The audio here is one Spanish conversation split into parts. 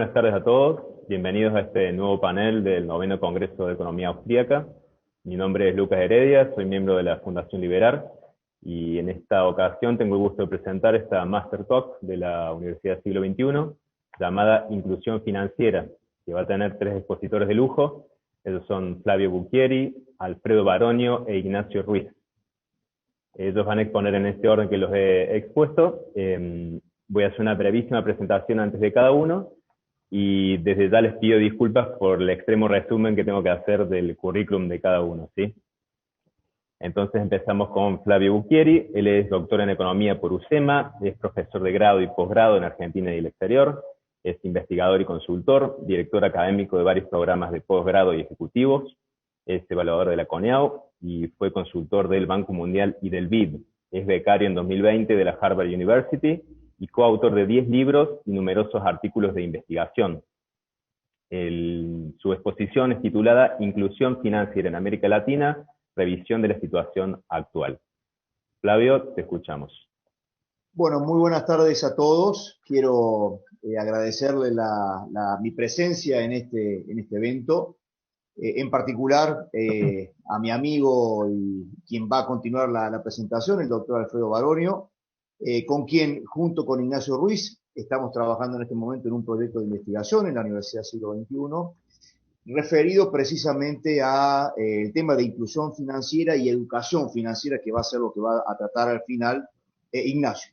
buenas tardes a todos. Bienvenidos a este nuevo panel del Noveno Congreso de Economía Austríaca. Mi nombre es Lucas Heredia, soy miembro de la Fundación Liberar, y en esta ocasión tengo el gusto de presentar esta Master Talk de la Universidad Siglo XXI, llamada Inclusión Financiera, que va a tener 3 expositores de lujo. Ellos son Flavio Bucchieri, Alfredo Baronio e Ignacio Ruiz. Ellos van a exponer en este orden que los he expuesto. Voy a hacer una brevísima presentación antes de cada uno, y desde ya les pido disculpas por el extremo resumen que tengo que hacer del currículum de cada uno, ¿sí? Entonces empezamos con Flavio Bucchieri. Él es doctor en Economía por UCEMA, es profesor de grado y posgrado en Argentina y el exterior, es investigador y consultor, director académico de varios programas de posgrado y ejecutivos, es evaluador de la CONEAU y fue consultor del Banco Mundial y del BID. Es becario en 2020 de la Harvard University y coautor de 10 libros y numerosos artículos de investigación. Su exposición es titulada Inclusión Financiera en América Latina, revisión de la situación actual. Flavio, te escuchamos. Bueno, muy buenas tardes a todos. Quiero agradecerle mi presencia en este evento. En particular a mi amigo y quien va a continuar la presentación, el doctor Alfredo Baronio, con quien, junto con Ignacio Ruiz, estamos trabajando en este momento en un proyecto de investigación en la Universidad Siglo XXI, referido precisamente a el tema de inclusión financiera y educación financiera, que va a ser lo que va a tratar al final Ignacio.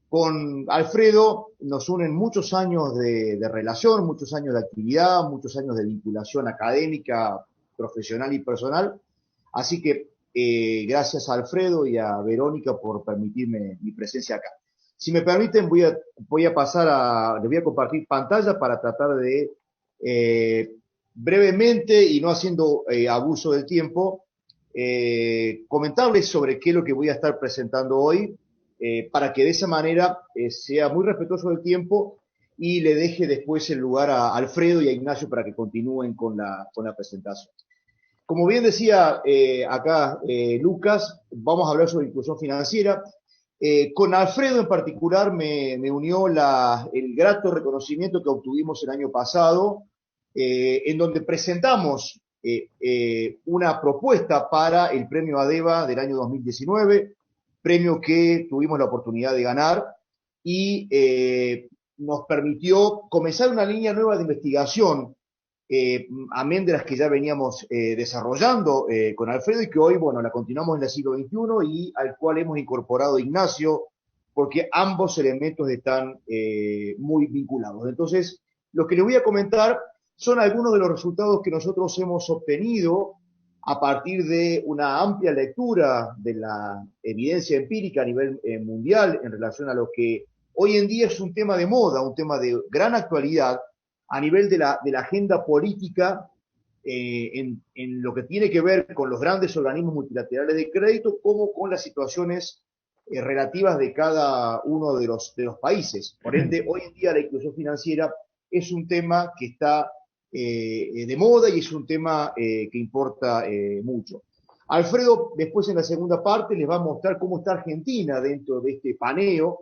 Con Alfredo nos unen muchos años de relación, muchos años de actividad, muchos años de vinculación académica, profesional y personal. Así que gracias a Alfredo y a Verónica por permitirme mi presencia acá. Si me permiten, les voy a compartir pantalla para tratar de brevemente y no haciendo abuso del tiempo, comentarles sobre qué es lo que voy a estar presentando hoy, para que de esa manera sea muy respetuoso del tiempo y le deje después el lugar a Alfredo y a Ignacio para que continúen con la presentación. Como bien decía acá Lucas, vamos a hablar sobre inclusión financiera. Con Alfredo en particular me unió el grato reconocimiento que obtuvimos el año pasado, en donde presentamos una propuesta para el premio ADEVA del año 2019, premio que tuvimos la oportunidad de ganar y nos permitió comenzar una línea nueva de investigación, amén de las que ya veníamos desarrollando con Alfredo, y que hoy, bueno, la continuamos en el siglo XXI y al cual hemos incorporado a Ignacio, porque ambos elementos están muy vinculados. Entonces, lo que les voy a comentar son algunos de los resultados que nosotros hemos obtenido a partir de una amplia lectura de la evidencia empírica a nivel mundial en relación a lo que hoy en día es un tema de moda, un tema de gran actualidad a nivel de la agenda política, en lo que tiene que ver con los grandes organismos multilaterales de crédito, como con las situaciones relativas de cada uno de los países. Por ende, hoy en día la inclusión financiera es un tema que está de moda y es un tema que importa mucho. Alfredo, después en la segunda parte, les va a mostrar cómo está Argentina dentro de este paneo,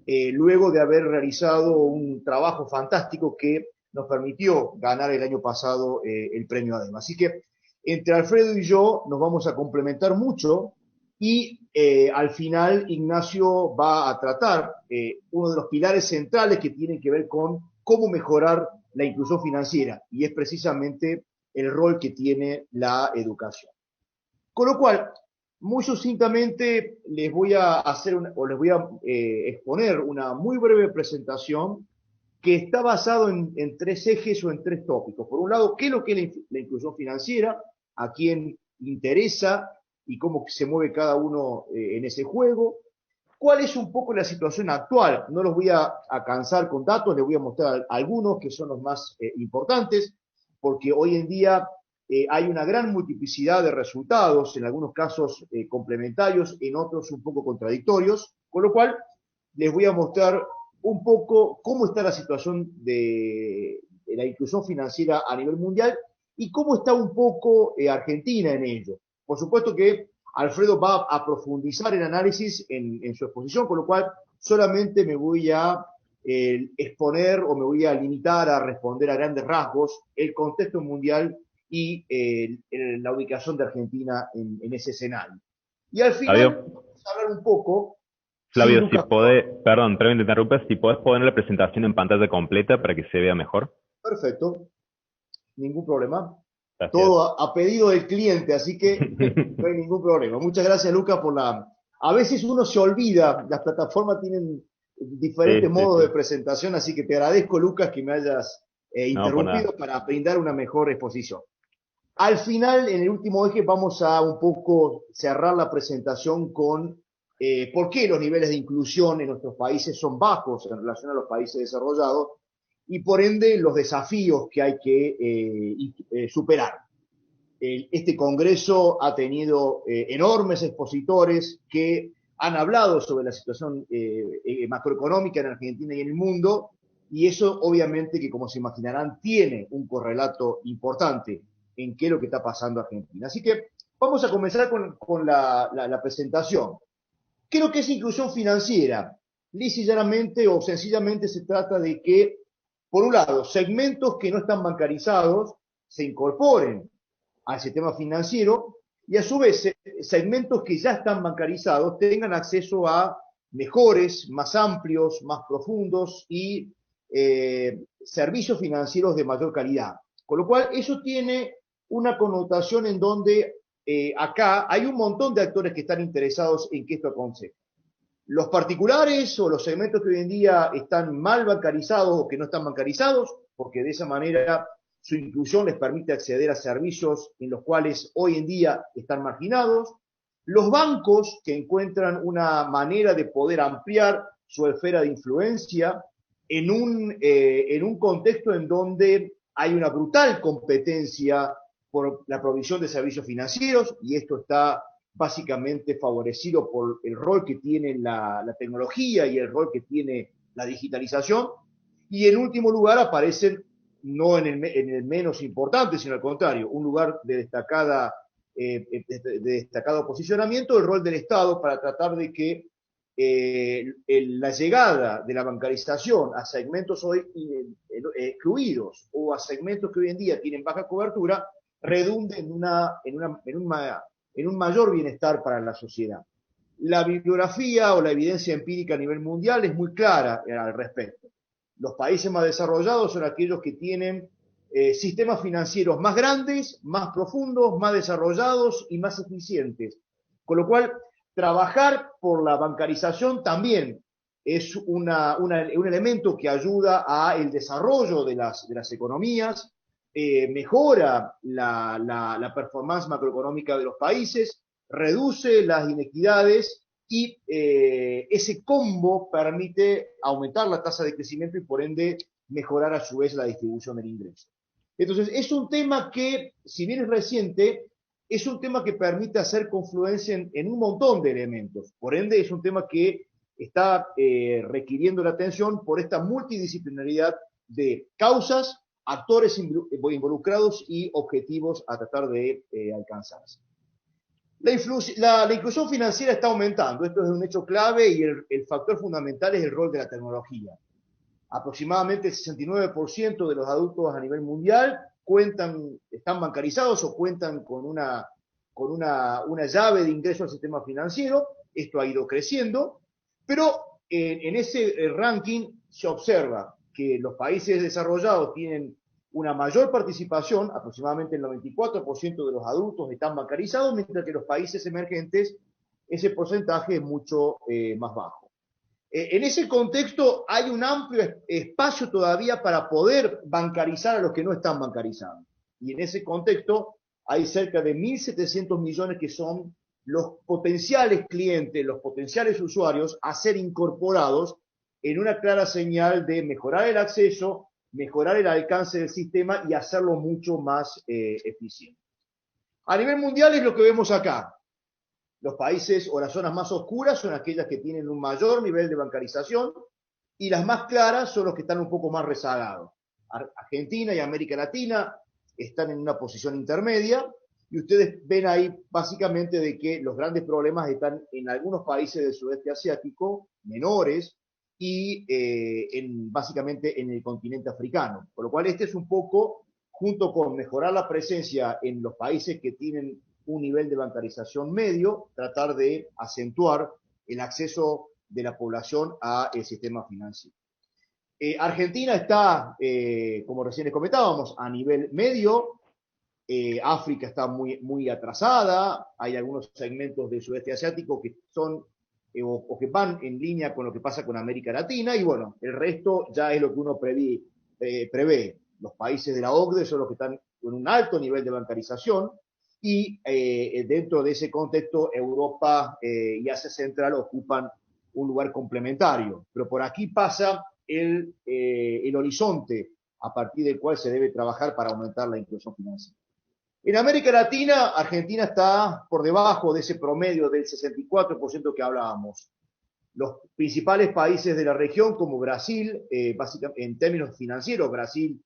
luego de haber realizado un trabajo fantástico que nos permitió ganar el año pasado el premio ADEMA. Así que entre Alfredo y yo nos vamos a complementar mucho y al final Ignacio va a tratar uno de los pilares centrales que tienen que ver con cómo mejorar la inclusión financiera, y es precisamente el rol que tiene la educación. Con lo cual, muy sucintamente les voy a exponer una muy breve presentación que está basado en 3 ejes o en 3 tópicos. Por un lado, ¿qué es lo que es la inclusión financiera? ¿A quién interesa? Y cómo se mueve cada uno en ese juego. ¿Cuál es un poco la situación actual? No los voy a cansar con datos, les voy a mostrar algunos que son los más importantes, porque hoy en día hay una gran multiplicidad de resultados, en algunos casos complementarios, en otros un poco contradictorios, con lo cual les voy a mostrar un poco cómo está la situación de la inclusión financiera a nivel mundial y cómo está un poco Argentina en ello. Por supuesto que Alfredo va a profundizar el análisis en su exposición, con lo cual solamente me voy a exponer o me voy a limitar a responder a grandes rasgos el contexto mundial y la ubicación de Argentina en ese escenario. Y al final, Flavio, vamos a hablar un poco, sí, Flavio, si Lucas, podés, perdón, perdón, te interrumpes, si podés poner la presentación en pantalla completa para que se vea mejor. perfecto, ningún problema. Gracias. Todo a pedido del cliente, así que no hay ningún problema. Muchas gracias, Lucas, por la... A veces uno se olvida, las plataformas tienen diferentes Sí, sí, modos de sí. presentación, así que te agradezco, Lucas, que me hayas No, por interrumpido nada. para brindar una mejor exposición. Al final, en el último eje, vamos a un poco cerrar la presentación con por qué los niveles de inclusión en nuestros países son bajos en relación a los países desarrollados y por ende los desafíos que hay que superar. Este Congreso ha tenido enormes expositores que han hablado sobre la situación macroeconómica en Argentina y en el mundo, y eso obviamente que, como se imaginarán, tiene un correlato importante en qué es lo que está pasando en Argentina. Así que vamos a comenzar con la presentación. ¿Qué es lo que es inclusión financiera? Lisa y llanamente o sencillamente se trata de que, por un lado, segmentos que no están bancarizados se incorporen al sistema financiero y a su vez segmentos que ya están bancarizados tengan acceso a mejores, más amplios, más profundos y servicios financieros de mayor calidad. Con lo cual, eso tiene una connotación en donde acá hay un montón de actores que están interesados en que esto aconseje. Los particulares o los segmentos que hoy en día están mal bancarizados o que no están bancarizados, porque de esa manera su inclusión les permite acceder a servicios en los cuales hoy en día están marginados. Los bancos que encuentran una manera de poder ampliar su esfera de influencia en un contexto en donde hay una brutal competencia por la provisión de servicios financieros y esto está básicamente favorecido por el rol que tiene la tecnología y el rol que tiene la digitalización. Y en último lugar aparecen, no en el menos importante, sino al contrario, un lugar de destacado posicionamiento, el rol del Estado para tratar de que la llegada de la bancarización a segmentos hoy excluidos o a segmentos que hoy en día tienen baja cobertura redunde en un mayor bienestar para la sociedad. La bibliografía o la evidencia empírica a nivel mundial es muy clara al respecto. Los países más desarrollados son aquellos que tienen sistemas financieros más grandes, más profundos, más desarrollados y más eficientes. Con lo cual, trabajar por la bancarización también es un elemento que ayuda al desarrollo de las economías, mejora la performance macroeconómica de los países, reduce las inequidades y ese combo permite aumentar la tasa de crecimiento y por ende mejorar a su vez la distribución del ingreso. Entonces, es un tema que, si bien es reciente, es un tema que permite hacer confluencia en un montón de elementos. Por ende, es un tema que está requiriendo la atención por esta multidisciplinaridad de causas, actores involucrados y objetivos a tratar de alcanzarse. La inclusión financiera está aumentando, esto es un hecho clave y el factor fundamental es el rol de la tecnología. Aproximadamente el 69% de los adultos a nivel mundial están bancarizados o cuentan con una llave de ingreso al sistema financiero. Esto ha ido creciendo, pero en ese ranking se observa que los países desarrollados tienen una mayor participación, aproximadamente el 94% de los adultos están bancarizados, mientras que los países emergentes ese porcentaje es mucho más bajo. En ese contexto hay un amplio espacio todavía para poder bancarizar a los que no están bancarizados. Y en ese contexto hay cerca de 1.700 millones que son los potenciales clientes, los potenciales usuarios a ser incorporados en una clara señal de mejorar el acceso, mejorar el alcance del sistema y hacerlo mucho más eficiente. A nivel mundial es lo que vemos acá. Los países o las zonas más oscuras son aquellas que tienen un mayor nivel de bancarización y las más claras son los que están un poco más rezagados. Argentina y América Latina están en una posición intermedia y ustedes ven ahí básicamente de que los grandes problemas están en algunos países del sudeste asiático, menores, y básicamente en el continente africano. Por lo cual este es un poco, junto con mejorar la presencia en los países que tienen un nivel de bancarización medio, tratar de acentuar el acceso de la población al sistema financiero. Argentina está, como recién les comentábamos, a nivel medio. África está muy atrasada, hay algunos segmentos del sudeste asiático que son o que van en línea con lo que pasa con América Latina, y bueno, el resto ya es lo que uno prevé. Los países de la OCDE son los que están con un alto nivel de bancarización, y dentro de ese contexto Europa y Asia Central ocupan un lugar complementario. Pero por aquí pasa el horizonte a partir del cual se debe trabajar para aumentar la inclusión financiera. En América Latina, Argentina está por debajo de ese promedio del 64% que hablábamos. Los principales países de la región, como Brasil, básicamente en términos financieros, Brasil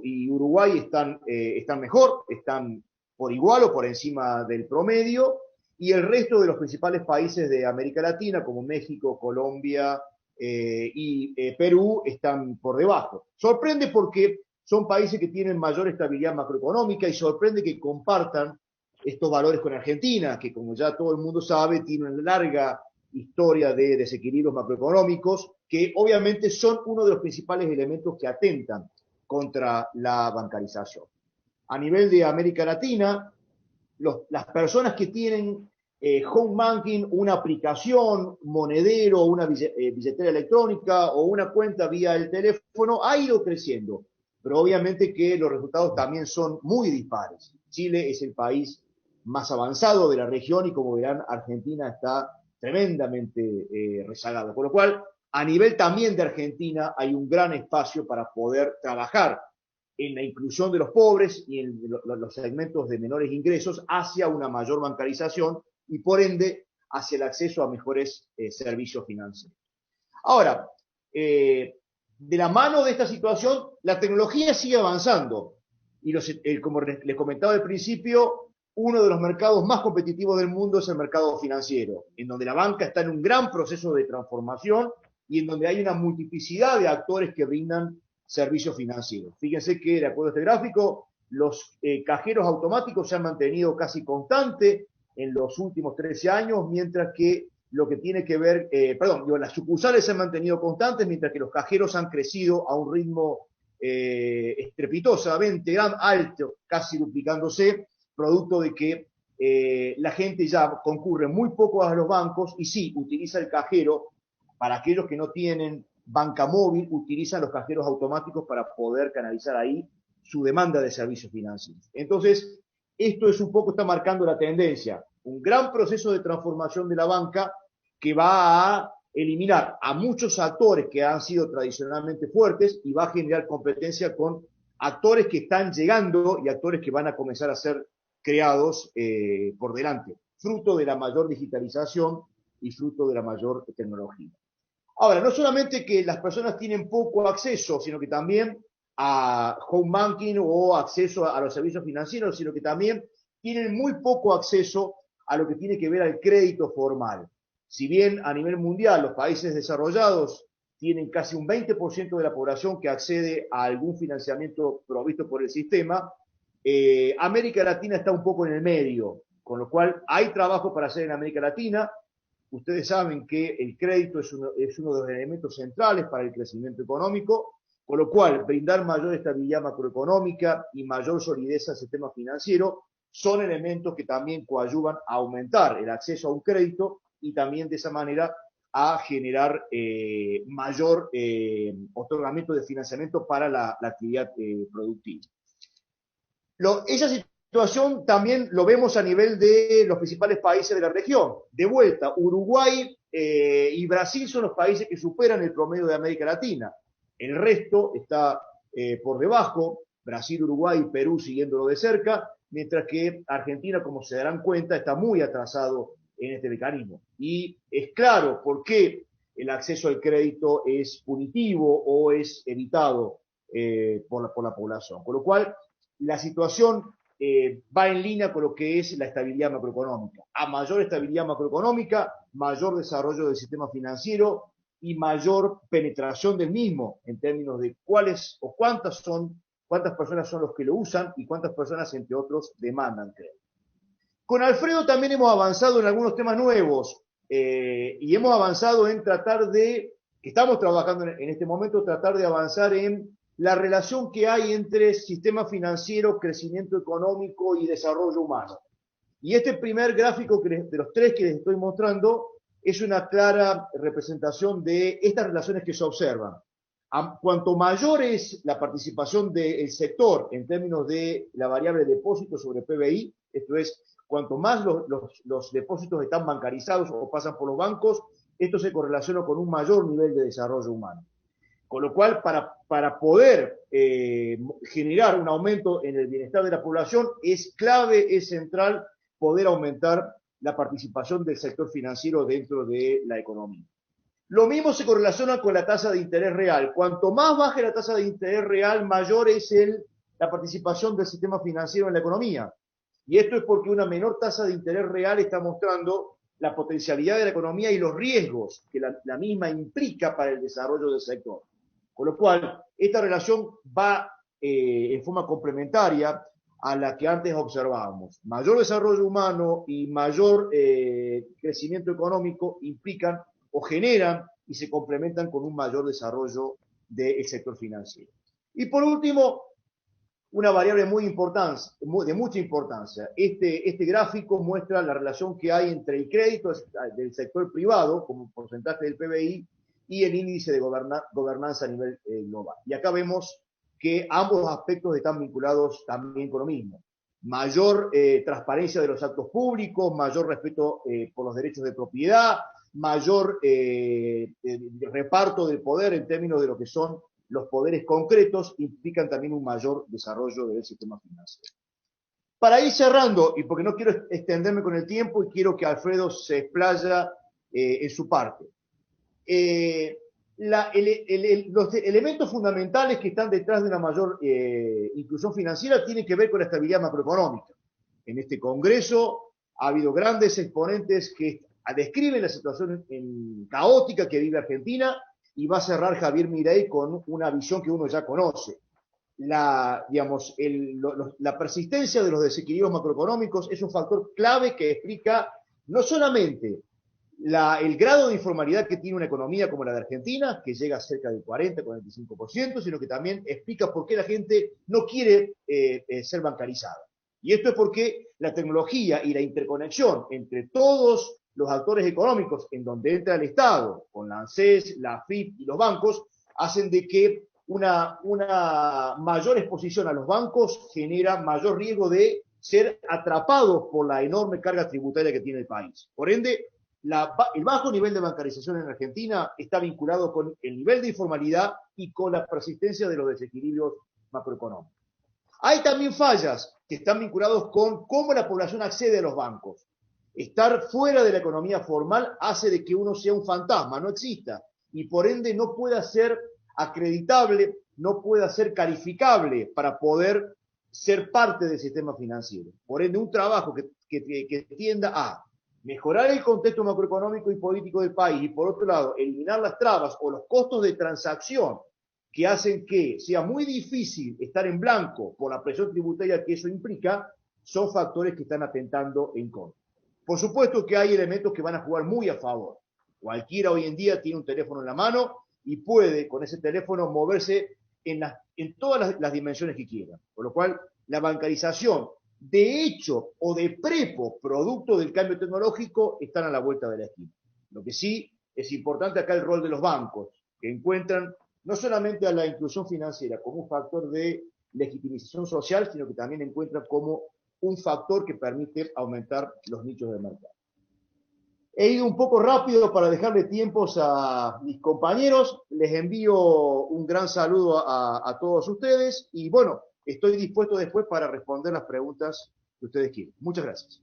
y Uruguay están mejor, están por igual o por encima del promedio, y el resto de los principales países de América Latina, como México, Colombia y Perú, están por debajo. Sorprende porque son países que tienen mayor estabilidad macroeconómica, y sorprende que compartan estos valores con Argentina, que como ya todo el mundo sabe, tiene una larga historia de desequilibrios macroeconómicos, que obviamente son uno de los principales elementos que atentan contra la bancarización. A nivel de América Latina, las personas que tienen home banking, una aplicación, monedero, una billetera electrónica o una cuenta vía el teléfono, ha ido creciendo, pero obviamente que los resultados también son muy dispares. Chile es el país más avanzado de la región, y como verán, Argentina está tremendamente rezagado. Por lo cual, a nivel también de Argentina, hay un gran espacio para poder trabajar en la inclusión de los pobres y en los segmentos de menores ingresos hacia una mayor bancarización y por ende hacia el acceso a mejores servicios financieros. Ahora, de la mano de esta situación, la tecnología sigue avanzando y como les comentaba al principio, uno de los mercados más competitivos del mundo es el mercado financiero, en donde la banca está en un gran proceso de transformación y en donde hay una multiplicidad de actores que brindan servicios financieros. Fíjense que, de acuerdo a este gráfico, los cajeros automáticos se han mantenido casi constante en los últimos 13 años, mientras que lo que tiene que ver, las sucursales se han mantenido constantes, mientras que los cajeros han crecido a un ritmo estrepitosamente alto, casi duplicándose, producto de que la gente ya concurre muy poco a los bancos y sí utiliza el cajero. Para aquellos que no tienen banca móvil, utilizan los cajeros automáticos para poder canalizar ahí su demanda de servicios financieros. Entonces, esto es un poco, está marcando la tendencia, un gran proceso de transformación de la banca que va a eliminar a muchos actores que han sido tradicionalmente fuertes y va a generar competencia con actores que están llegando y actores que van a comenzar a ser creados por delante, fruto de la mayor digitalización y fruto de la mayor tecnología. Ahora, no solamente que las personas tienen poco acceso, sino que también a home banking o acceso a los servicios financieros, sino que también tienen muy poco acceso a lo que tiene que ver al crédito formal. Si bien a nivel mundial los países desarrollados tienen casi un 20% de la población que accede a algún financiamiento provisto por el sistema, América Latina está un poco en el medio, con lo cual hay trabajo para hacer en América Latina. Ustedes saben que el crédito es uno de los elementos centrales para el crecimiento económico, con lo cual brindar mayor estabilidad macroeconómica y mayor solidez al sistema financiero son elementos que también coadyuvan a aumentar el acceso a un crédito y también de esa manera a generar mayor otorgamiento de financiamiento para la actividad productiva. Esa situación también lo vemos a nivel de los principales países de la región. De vuelta, Uruguay y Brasil son los países que superan el promedio de América Latina. El resto está por debajo, Brasil, Uruguay y Perú siguiéndolo de cerca, mientras que Argentina, como se darán cuenta, está muy atrasado en este mecanismo. Y es claro por qué el acceso al crédito es punitivo o es evitado por la población. Con lo cual, la situación va en línea con lo que es la estabilidad macroeconómica. A mayor estabilidad macroeconómica, mayor desarrollo del sistema financiero y mayor penetración del mismo en términos de cuáles o cuántas personas son los que lo usan y cuántas personas, entre otros, demandan crédito. Con Alfredo también hemos avanzado en algunos temas nuevos y hemos avanzado en tratar de, que estamos trabajando en este momento, tratar de avanzar en la relación que hay entre sistema financiero, crecimiento económico y desarrollo humano. Y este primer gráfico de los tres que les estoy mostrando es una clara representación de estas relaciones que se observan. Cuanto mayor es la participación del sector en términos de la variable depósito sobre PBI, esto es, cuanto más los depósitos están bancarizados o pasan por los bancos, esto se correlaciona con un mayor nivel de desarrollo humano. Con lo cual, para poder generar un aumento en el bienestar de la población, es clave, es central poder aumentar la participación del sector financiero dentro de la economía. Lo mismo se correlaciona con la tasa de interés real. Cuanto más baje la tasa de interés real, mayor es la participación del sistema financiero en la economía. Y esto es porque una menor tasa de interés real está mostrando la potencialidad de la economía y los riesgos que la misma implica para el desarrollo del sector. Con lo cual, esta relación va en forma complementaria a la que antes observábamos. Mayor desarrollo humano y mayor crecimiento económico implican o generan y se complementan con un mayor desarrollo del sector financiero. Y por último, una variable de mucha importancia. Este gráfico muestra la relación que hay entre el crédito del sector privado, como porcentaje del PBI, y el índice de gobernanza a nivel global. Y acá vemos que ambos aspectos están vinculados también con lo mismo. Mayor transparencia de los actos públicos, mayor respeto por los derechos de propiedad, mayor reparto del poder en términos de lo que son los poderes concretos, implican también un mayor desarrollo del sistema financiero. Para ir cerrando, y porque no quiero extenderme con el tiempo y quiero que Alfredo se explaya en su parte, los elementos fundamentales que están detrás de una mayor inclusión financiera tienen que ver con la estabilidad macroeconómica. En este Congreso ha habido grandes exponentes que describen la situación caótica que vive Argentina, y va a cerrar Javier Milei con una visión que uno ya conoce. La persistencia de los desequilibrios macroeconómicos es un factor clave que explica no solamente el grado de informalidad que tiene una economía como la de Argentina, que llega a cerca del 40-45%, sino que también explica por qué la gente no quiere ser bancarizada. Y esto es porque la tecnología y la interconexión entre todos los actores económicos, en donde entra el Estado, con la ANSES, la AFIP y los bancos, hacen de que una mayor exposición a los bancos genera mayor riesgo de ser atrapados por la enorme carga tributaria que tiene el país. Por ende, el bajo nivel de bancarización en Argentina está vinculado con el nivel de informalidad y con la persistencia de los desequilibrios macroeconómicos. Hay también fallas que están vinculados con cómo la población accede a los bancos. Estar fuera de la economía formal hace de que uno sea un fantasma, no exista, y por ende no pueda ser acreditable, no pueda ser calificable para poder ser parte del sistema financiero. Por ende, un trabajo que tienda a mejorar el contexto macroeconómico y político del país y, por otro lado, eliminar las trabas o los costos de transacción que hacen que sea muy difícil estar en blanco por la presión tributaria que eso implica, son factores que están atentando en contra. Por supuesto que hay elementos que van a jugar muy a favor. Cualquiera hoy en día tiene un teléfono en la mano y puede con ese teléfono moverse en todas las dimensiones que quiera. Por lo cual, la bancarización, de hecho o de prepo, producto del cambio tecnológico, están a la vuelta de la esquina. Lo que sí es importante acá el rol de los bancos, que encuentran no solamente a la inclusión financiera como un factor de legitimización social, sino que también encuentran como un factor que permite aumentar los nichos de mercado. He ido un poco rápido para dejarle tiempos a mis compañeros. Les envío un gran saludo a todos ustedes y bueno, estoy dispuesto después para responder las preguntas que ustedes quieran. Muchas gracias.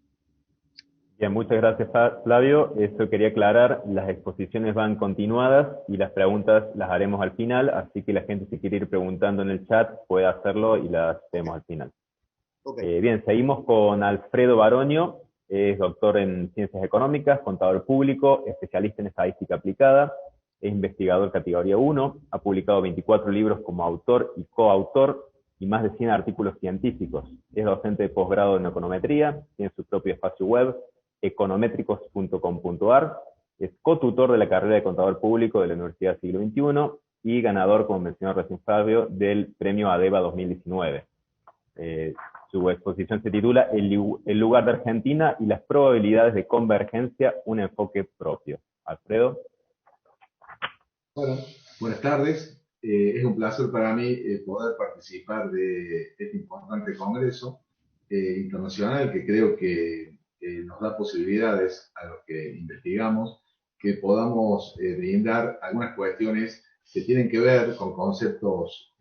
Bien, muchas gracias, Flavio. Eso quería aclarar, las exposiciones van continuadas y las preguntas las haremos al final, así que la gente si quiere ir preguntando en el chat puede hacerlo y las hacemos al final. Okay. Bien, seguimos con Alfredo Baronio, es doctor en Ciencias Económicas, contador público, especialista en estadística aplicada, es investigador categoría 1, ha publicado 24 libros como autor y coautor y más de 100 artículos científicos. Es docente de posgrado en econometría, tiene su propio espacio web, econométricos.com.ar, es cotutor de la carrera de contador público de la Universidad Siglo XXI y ganador, como mencionó recién Fabio, del premio ADEVA 2019. Su exposición se titula El lugar de Argentina y las probabilidades de convergencia, un enfoque propio. Alfredo. Bueno, buenas tardes. Es un placer para mí poder participar de este importante congreso internacional que creo que nos da posibilidades a los que investigamos que podamos brindar algunas cuestiones que tienen que ver con conceptos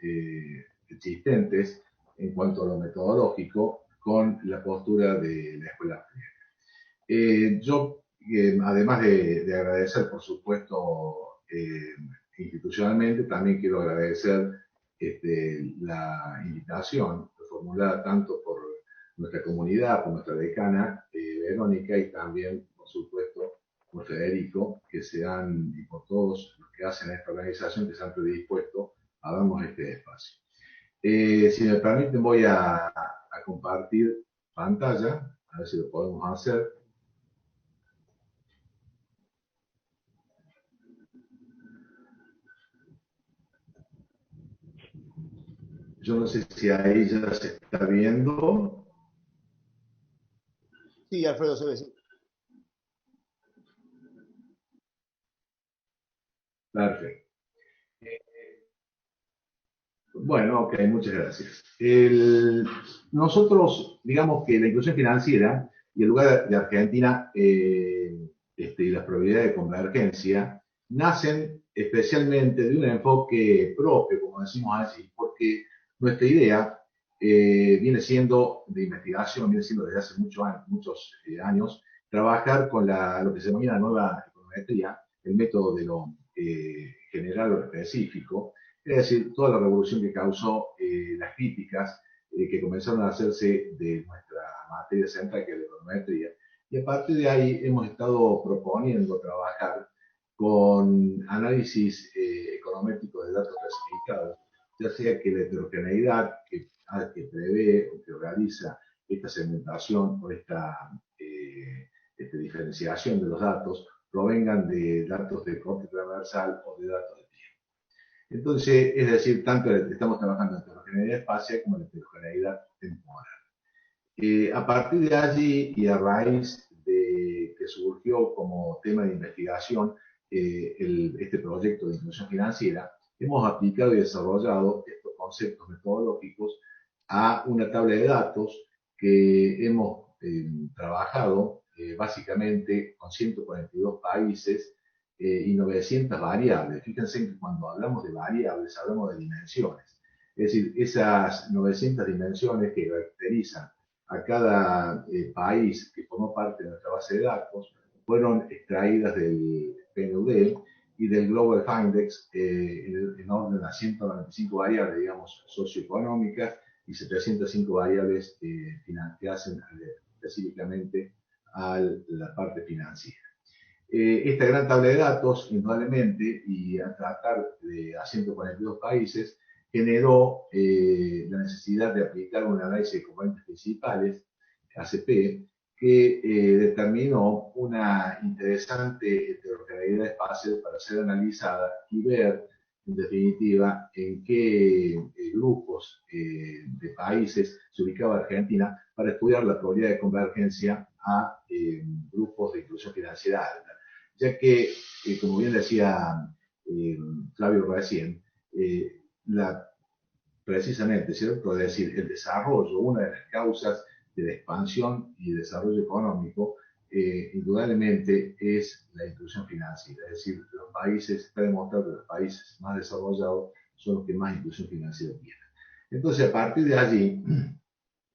existentes en cuanto a lo metodológico con la postura de la escuela austríaca. Yo, además de agradecer, por supuesto, institucionalmente, también quiero agradecer la invitación formulada tanto por nuestra comunidad, por nuestra decana, Verónica, y también, por supuesto, por Federico, y por todos los que hacen esta organización, que se han predispuesto a darnos este espacio. Si me permiten, voy a compartir pantalla, a ver si lo podemos hacer. Yo no sé si ahí ya se está viendo. Sí, Alfredo, se ve, sí. Perfecto. Bueno, ok, muchas gracias. Nosotros, digamos que la inclusión financiera y el lugar de Argentina y las probabilidades de convergencia nacen especialmente de un enfoque propio, como decimos así, porque nuestra idea viene siendo de investigación, viene siendo desde hace muchos años, trabajar con lo que se denomina nueva econometría, el método de lo general o específico, es decir, toda la revolución que causó las críticas que comenzaron a hacerse de nuestra materia central, que es la econometría. Y a partir de ahí hemos estado proponiendo trabajar con análisis econométrico de datos clasificados, ya sea que la heterogeneidad que prevé o que realiza esta segmentación o esta diferenciación de los datos provengan de datos de corte transversal o de datos de tiempo. Entonces, es decir, tanto estamos trabajando en heterogeneidad espacial como en heterogeneidad temporal. A partir de allí y a raíz de que surgió como tema de investigación este proyecto de inclusión financiera, hemos aplicado y desarrollado estos conceptos metodológicos a una tabla de datos que hemos trabajado básicamente con 142 países y 900 variables. Fíjense que cuando hablamos de variables hablamos de dimensiones. Es decir, esas 900 dimensiones que caracterizan a cada país que formó parte de nuestra base de datos fueron extraídas del PNUD y del Global Findex en orden a 195 variables, digamos, socioeconómicas y 705 variables que hacen específicamente a la parte financiera. Esta gran tabla de datos, indudablemente, y a tratar a 142 países, generó la necesidad de aplicar un análisis de componentes principales, ACP, que determinó una interesante heterogeneidad espacial para ser analizada y ver, en definitiva, en qué grupos de países se ubicaba Argentina para estudiar la probabilidad de convergencia a grupos de inclusión financiera alta. Ya que, como bien decía Flavio recién, precisamente, ¿cierto? Es decir, el desarrollo, una de las causas de la expansión y desarrollo económico, indudablemente es la inclusión financiera. Es decir, los países, está demostrado que los países más desarrollados son los que más inclusión financiera tienen. Entonces, a partir de allí,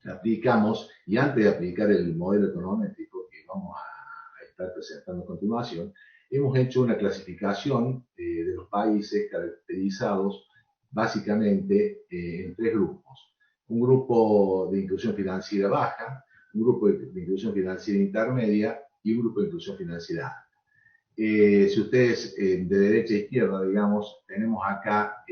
aplicamos, y antes de aplicar el modelo econométrico que vamos a estar presentando a continuación, hemos hecho una clasificación de los países caracterizados básicamente en tres grupos. Un grupo de inclusión financiera baja, un grupo de inclusión financiera intermedia y un grupo de inclusión financiera alta. Si ustedes de derecha a izquierda, digamos, tenemos acá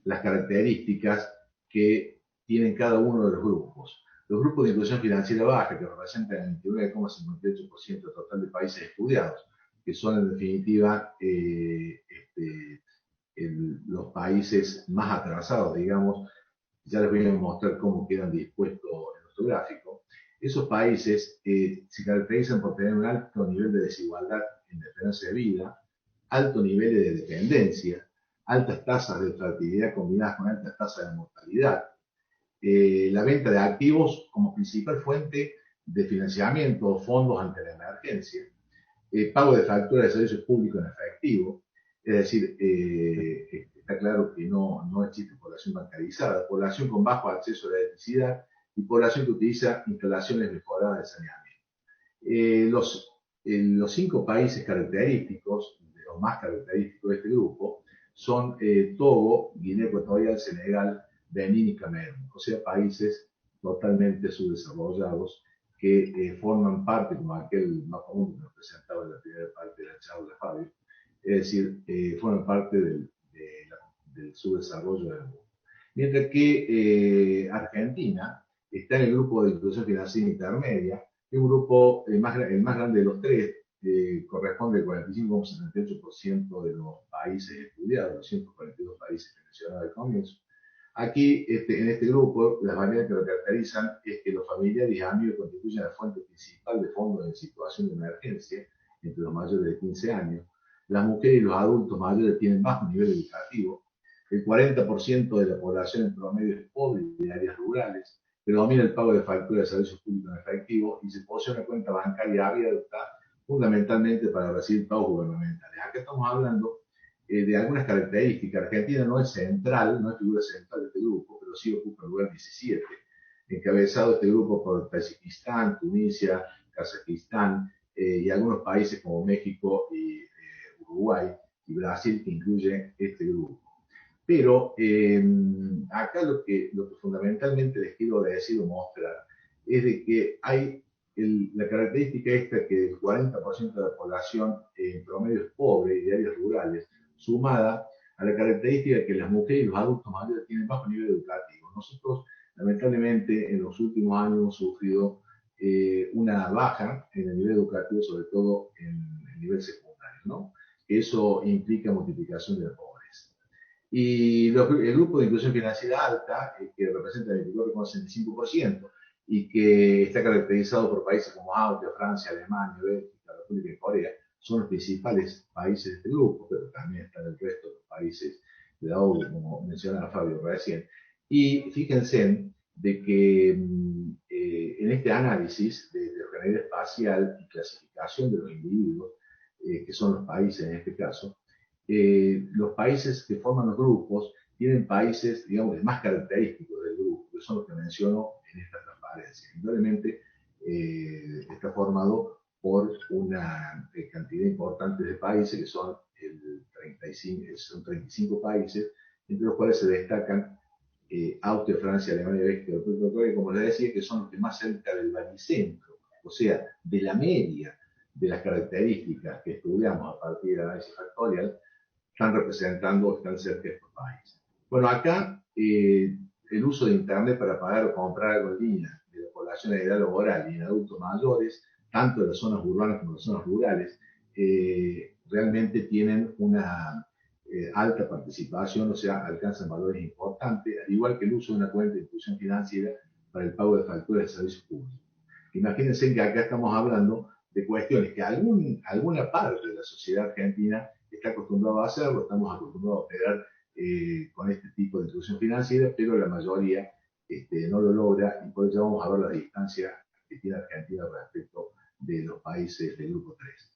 las características que tienen cada uno de los grupos. Los grupos de inclusión financiera baja, que representan el 29,58% del total de países estudiados, que son en definitiva los países más atrasados, digamos. Ya les voy a mostrar cómo quedan dispuestos en nuestro gráfico. Esos países se caracterizan por tener un alto nivel de desigualdad en la esperanza de vida, alto nivel de dependencia, altas tasas de fertilidad combinadas con altas tasas de mortalidad, la venta de activos como principal fuente de financiamiento o fondos ante la emergencia, pago de facturas de servicios públicos en efectivo, es decir, está claro que no existe población bancarizada, población con bajo acceso a la electricidad y población que utiliza instalaciones mejoradas de saneamiento. Los 5 países característicos, los más característicos de este grupo, son Togo, Guinea Ecuatorial, Senegal, Benín y Camerún, o sea, países totalmente subdesarrollados que forman parte, como aquel más común que nos presentaba en la primera parte de la charla, Fabio, es decir, forman parte del subdesarrollo del mundo. Mientras que Argentina está en el grupo de inclusión financiera intermedia, que es un grupo el más grande de los tres, corresponde al 45,78% de los países estudiados, los 142 países que mencionaba al comienzo. Aquí, en este grupo, las variables que lo caracterizan es que los familiares y amigos constituyen la fuente principal de fondos en situación de emergencia entre los mayores de 15 años. Las mujeres y los adultos mayores tienen bajo nivel educativo. El 40% de la población en promedio es pobre y de áreas rurales. Predomina el pago de facturas de servicios públicos en efectivo y se posee una cuenta bancaria abierta fundamentalmente para recibir pagos gubernamentales. Acá estamos hablando de algunas características. Argentina no es central, no es figura central de este grupo, pero sí ocupa el lugar 17, encabezado este grupo por Tayikistán, Tunisia, Kazajistán y algunos países como México y Uruguay y Brasil, que incluye este grupo. Pero acá lo que fundamentalmente les quiero decir o mostrar es de que hay la característica esta que el 40% de la población en promedio es pobre y de áreas rurales, sumada a la característica de que las mujeres y los adultos mayores tienen bajo nivel educativo. Nosotros, lamentablemente, en los últimos años hemos sufrido una baja en el nivel educativo, sobre todo en el nivel secundario, ¿no? Eso implica multiplicación de la pobreza. Y el grupo de inclusión financiera alta, que representa el 24,65%, y que está caracterizado por países como Austria, Francia, Alemania, Bélgica, República y Corea, son los principales países de este grupo, pero también están el resto de los países de la ONU, como mencionaba Fabio recién. Y fíjense de que en este análisis de heterogeneidad espacial y clasificación de los individuos, que son los países en este caso, los países que forman los grupos tienen países, digamos, más característicos del grupo, que son los que menciono en esta transparencia. Indudablemente está formado por una cantidad importante de países, que son 35 países, entre los cuales se destacan Austria, Francia, Alemania, Bélgica, República de Corea, como les decía, que son los que más cerca del baricentro, o sea, de la media de las características que estudiamos a partir del análisis factorial, están representando o están cerca de estos países. Bueno, acá el uso de Internet para pagar o comprar algo en línea de la población en edad laboral y en adultos mayores, tanto en las zonas urbanas como en las zonas rurales, realmente tienen una alta participación, o sea, alcanzan valores importantes, al igual que el uso de una cuenta de inclusión financiera para el pago de facturas de servicios públicos. Imagínense que acá estamos hablando de cuestiones que alguna parte de la sociedad argentina está acostumbrado a hacerlo, estamos acostumbrados a operar con este tipo de inclusión financiera, pero la mayoría no lo logra y por eso vamos a ver la distancia que tiene Argentina respecto de los países del grupo 3.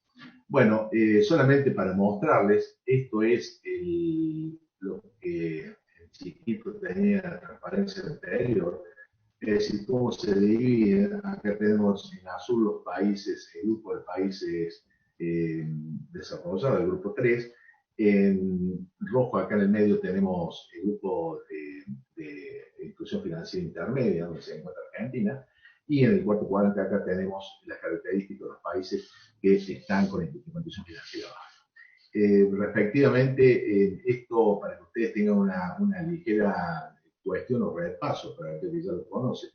Bueno, solamente para mostrarles, esto es lo que el chiquito tenía la transparencia anterior, es decir, cómo se divide. Acá tenemos en azul los países, el grupo de países desarrollados, el grupo 3. En rojo, acá en el medio, tenemos el grupo de inclusión financiera intermedia, donde se encuentra Argentina. Y en el cuarto cuadrante acá tenemos las características de los países que están con condición financiera baja. Respectivamente, esto para que ustedes tengan una ligera cuestión o repaso, para aquel que ya lo conoce.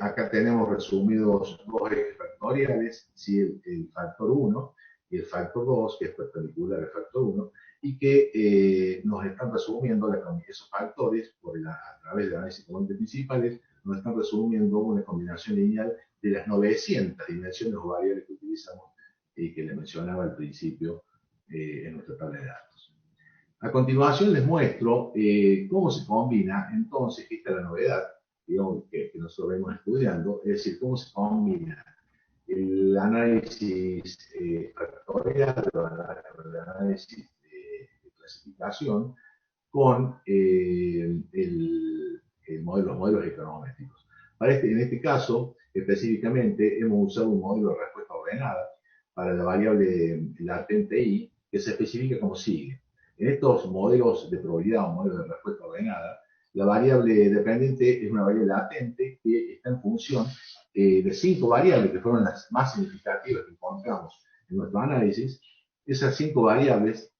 Acá tenemos resumidos dos ejes factoriales, ¿sí? El factor 1 y el factor 2, que es perpendicular al factor 1, y que nos están resumiendo esos factores a través de análisis componentes principales, nos están resumiendo una combinación lineal de las 900 dimensiones o variables que utilizamos y que les mencionaba al principio en nuestra tabla de datos. A continuación les muestro cómo se combina, entonces, esta es la novedad, digamos, que nosotros venimos estudiando, es decir, cómo se combina el análisis factorial, el análisis de clasificación, con los modelos econométricos. En este caso, específicamente, hemos usado un modelo de respuesta ordenada para la variable latente I, que se especifica como sigue. En estos modelos de probabilidad o modelos de respuesta ordenada, la variable dependiente es una variable latente que está en función de 5 variables que fueron las más significativas que encontramos en nuestro análisis. Esas 5 variables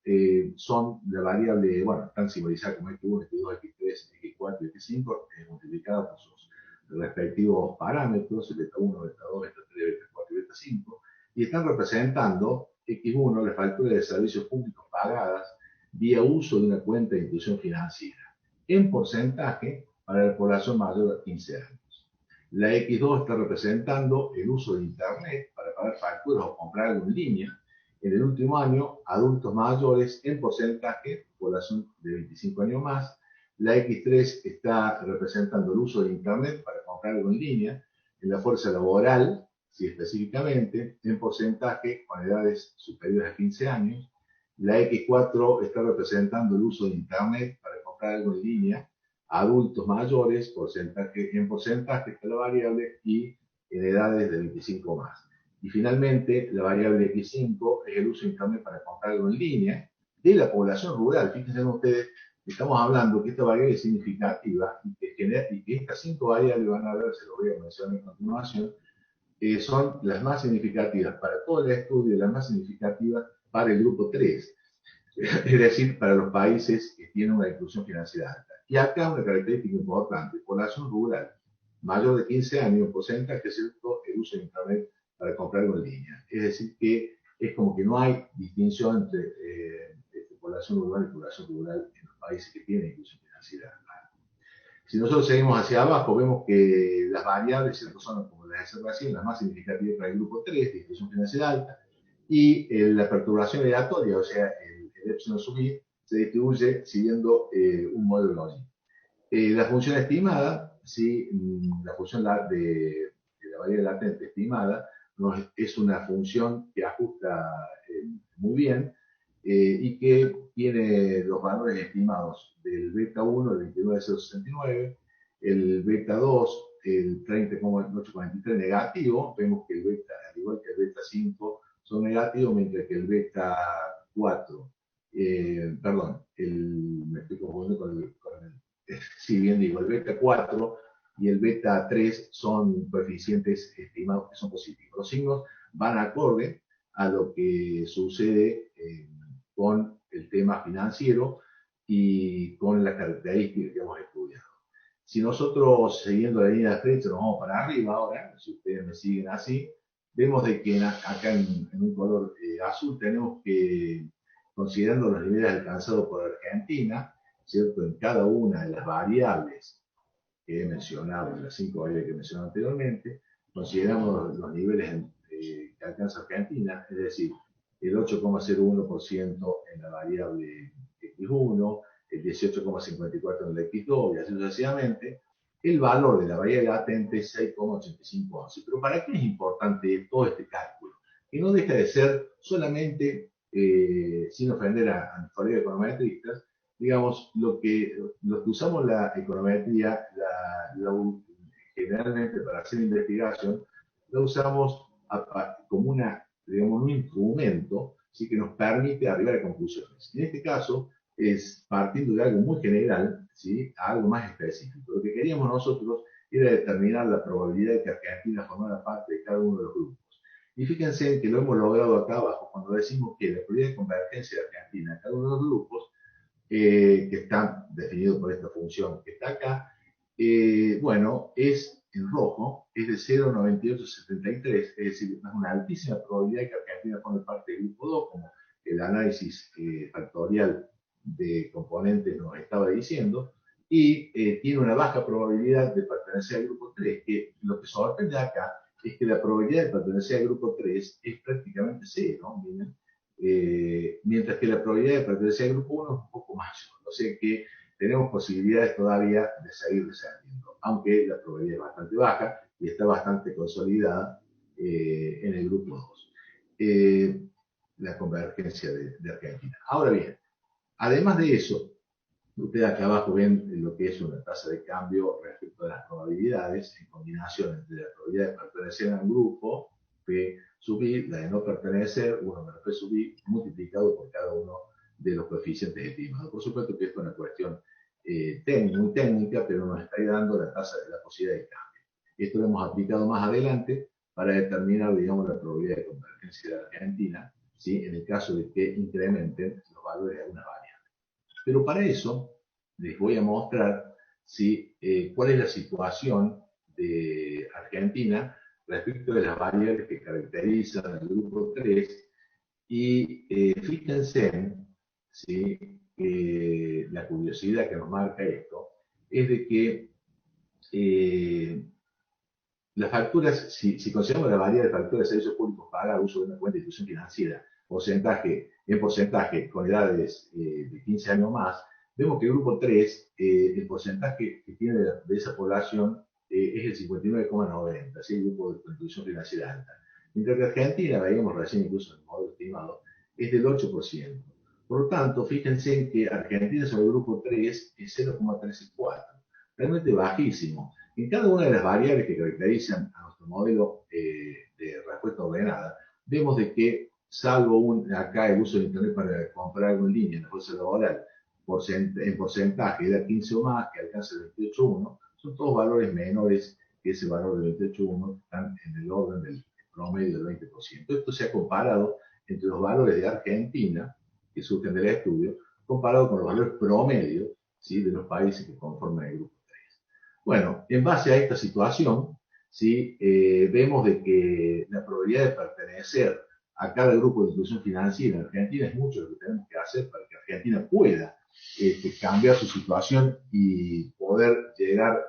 son la variable, bueno, están simbolizadas como X1, X2, X3, X4 y X5, multiplicadas por sus respectivos parámetros, beta 1, beta 2, beta 3, beta 4 y beta 5, y están representando X1, las facturas de servicios públicos pagadas vía uso de una cuenta de institución financiera, en porcentaje para la población mayor de 15 años. La X2 está representando el uso de Internet para pagar facturas o comprar algo en línea en el último año, adultos mayores en porcentaje, población de 25 años más. La X3 está representando el uso de Internet para comprar algo en línea en la fuerza laboral, sí, específicamente, en porcentaje con edades superiores a 15 años. La X4 está representando el uso de Internet para comprar algo en línea, adultos mayores, en porcentaje está la variable, y en edades de 25 más. Y finalmente, la variable X5 es el uso de Internet para comprar algo en línea de la población rural. Fíjense ustedes, estamos hablando que esta variable es significativa y que estas 5 variables, van a ver, se lo voy a mencionar a continuación, son las más significativas para todo el estudio y las más significativas para el grupo 3, es decir, para los países que tienen una inclusión financiera alta. Y acá una característica importante: población rural mayor de 15 años, un porcentaje, ¿cierto?, el uso de Internet para comprar algo en línea. Es decir, que es como que no hay distinción entre población urbana y población rural en los países que tienen inclusión financiera alta. Si nosotros seguimos hacia abajo, vemos que las variables, ¿cierto?, son, como les decía recién, las más significativas para el grupo 3, de inclusión financiera alta, y la perturbación aleatoria, o sea, el epsilon sub i, se distribuye siguiendo un modelo lógico. La función estimada, ¿sí? La función de la variable latente estimada es una función que ajusta muy bien y que tiene los valores estimados del beta 1, el 29,069, el beta 2, el 30,843 negativo. Vemos que el beta, al igual que el beta 5, son negativos, mientras que el beta 4, perdón, me estoy confundiendo con el si bien digo, el beta 4 y el beta 3 son coeficientes estimados que son positivos. Los signos van acorde a lo que sucede con el tema financiero y con las características que hemos estudiado. Si nosotros, siguiendo la línea de flecha, nos vamos para arriba ahora, si ustedes me siguen así, vemos de que acá en un color azul tenemos que, considerando los niveles alcanzados por Argentina, ¿cierto?, en cada una de las variables que he mencionado, en las 5 variables que he mencionado anteriormente, consideramos los niveles que alcanza Argentina, es decir, el 8,01% en la variable X1, el 18,54% en la X2, y así sucesivamente. El valor de la variable latente es 6,8511. Pero ¿para qué es importante todo este cálculo? Que no deja de ser solamente, sin ofender a mis colegas econometristas, digamos, lo que usamos la econometría, generalmente para hacer investigación, la usamos como digamos, un instrumento, ¿sí?, que nos permite arribar a conclusiones. En este caso, es partiendo de algo muy general, ¿sí?, a algo más específico. Lo que queríamos nosotros era determinar la probabilidad de que Argentina formara parte de cada uno de los grupos. Y fíjense que lo hemos logrado acá abajo cuando decimos que la probabilidad de convergencia de Argentina en cada uno de los grupos, que está definido por esta función que está acá, bueno, es en rojo, es de 0,9873, es decir, es una altísima probabilidad de que Argentina forme parte del grupo 2, como el análisis factorial de componentes nos estaba diciendo, y tiene una baja probabilidad de pertenecer al grupo 3, que lo que sorprende acá es que la probabilidad de pertenecer al grupo 3 es prácticamente cero, miren, mientras que la probabilidad de pertenecer al grupo 1 es un poco mayor. O sea que tenemos posibilidades todavía de seguir descendiendo, aunque la probabilidad es bastante baja y está bastante consolidada en el grupo 2. La convergencia de Argentina. Ahora bien, además de eso, ustedes acá abajo ven lo que es una tasa de cambio respecto a las probabilidades en combinación entre la probabilidad de pertenecer a un grupo, P sub I, la de no pertenecer, 1 menos P sub I, multiplicado por cada uno de los coeficientes estimados. Por supuesto que esto es una cuestión muy técnica, pero nos está dando la tasa de la posibilidad de cambio. Esto lo hemos aplicado más adelante para determinar, digamos, la probabilidad de convergencia de la Argentina, ¿sí? En el caso de que incrementen los valores de alguna variable. Pero para eso les voy a mostrar cuál es la situación de Argentina respecto de las variables que caracterizan al grupo 3 y fíjense, ¿sí? La curiosidad que nos marca esto es de que las facturas, si consideramos la variable de facturas de servicios públicos para uso de una cuenta de institución financiera, en porcentaje con edades de 15 años más, vemos que el grupo 3, el porcentaje que tiene de esa población es el 59,90, ¿sí? El grupo de institución financiera alta. Mientras que Argentina, veíamos recién incluso en el modelo estimado, es del 8%. Por lo tanto, fíjense en que Argentina sobre el grupo 3 es 0,34, realmente bajísimo. En cada una de las variables que caracterizan a nuestro modelo de respuesta ordenada, vemos de que, salvo acá el uso de Internet para comprar algo en línea en la bolsa laboral, en porcentaje de 15 o más, que alcanza el 28,1, son todos valores menores que ese valor del 28,1, están en el orden del promedio del 20%. Esto se ha comparado entre los valores de Argentina, que surgen del estudio, comparado con los valores promedio, ¿sí? De los países que conforman el grupo. Bueno, en base a esta situación, ¿sí? Vemos de que la probabilidad de pertenecer a cada grupo de institución financiera en Argentina es mucho lo que tenemos que hacer para que Argentina pueda cambiar su situación y poder llegar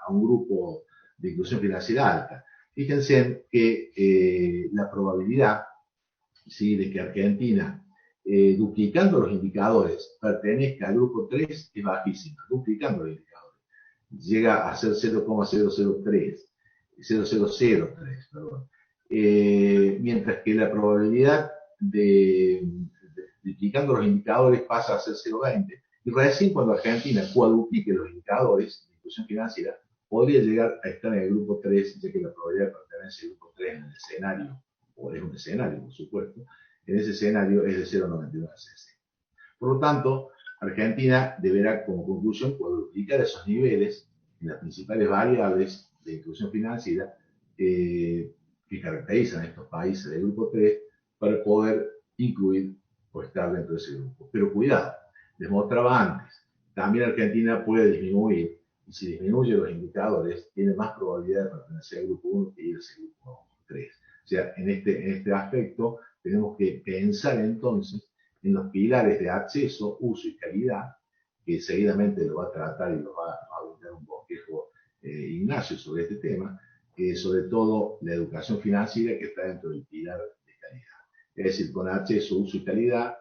a un grupo de inclusión financiera alta. Fíjense que la probabilidad, ¿sí? De que Argentina, duplicando los indicadores, pertenezca al grupo 3 es bajísima, duplicando los indicadores. Llega a ser 0,003, 0,003, perdón. Mientras que la probabilidad de duplicando los indicadores pasa a ser 0,20. Y recién cuando Argentina cuadruplique los indicadores de inclusión financiera, podría llegar a estar en el grupo 3, ya que la probabilidad de pertenencia al grupo 3 en el escenario, o es un escenario, por supuesto, en ese escenario es de 0,99. Por lo tanto, Argentina deberá, como conclusión, cuadruplicar esos niveles en las principales variables de inclusión financiera que caracterizan a estos países del grupo 3 para poder incluir o estar dentro de ese grupo. Pero cuidado, les mostraba antes, también Argentina puede disminuir, y si disminuye los indicadores, tiene más probabilidad de pertenecer al grupo 1 que irse al grupo 3. O sea, en este aspecto tenemos que pensar entonces en los pilares de acceso, uso y calidad, que seguidamente lo va a tratar y lo va a brindar un bosquejo Ignacio sobre este tema, sobre todo la educación financiera que está dentro del pilar de calidad. Es decir, con acceso, uso y calidad,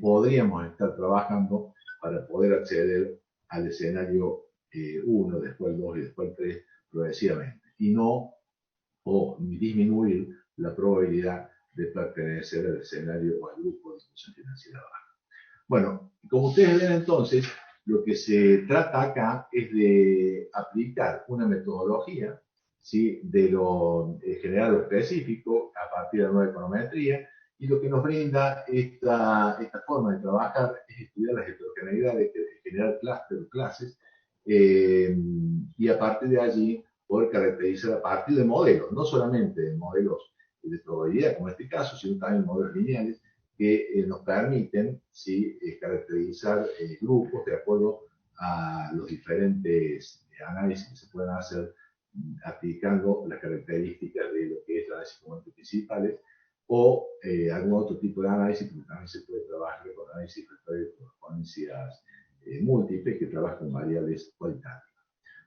podríamos estar trabajando para poder acceder al escenario 1, después el 2 y después el 3 progresivamente, y no o disminuir la probabilidad de pertenecer al escenario o al grupo de institución financiera baja. Bueno, como ustedes ven entonces, lo que se trata acá es de aplicar una metodología, ¿sí? De lo general o específico a partir de la nueva econometría, y lo que nos brinda esta forma de trabajar es estudiar las heterogeneidades, generar clústeres o clases, y a partir de allí poder caracterizar a partir de modelos, no solamente de modelos de probabilidad, como en este caso, sino también modelos lineales que nos permiten ¿sí? Caracterizar grupos de acuerdo a los diferentes análisis que se pueden hacer aplicando las características de lo que es el análisis de componentes principales o algún otro tipo de análisis, porque también se puede trabajar con análisis de correspondencias múltiples que trabajan con variables cualitativas.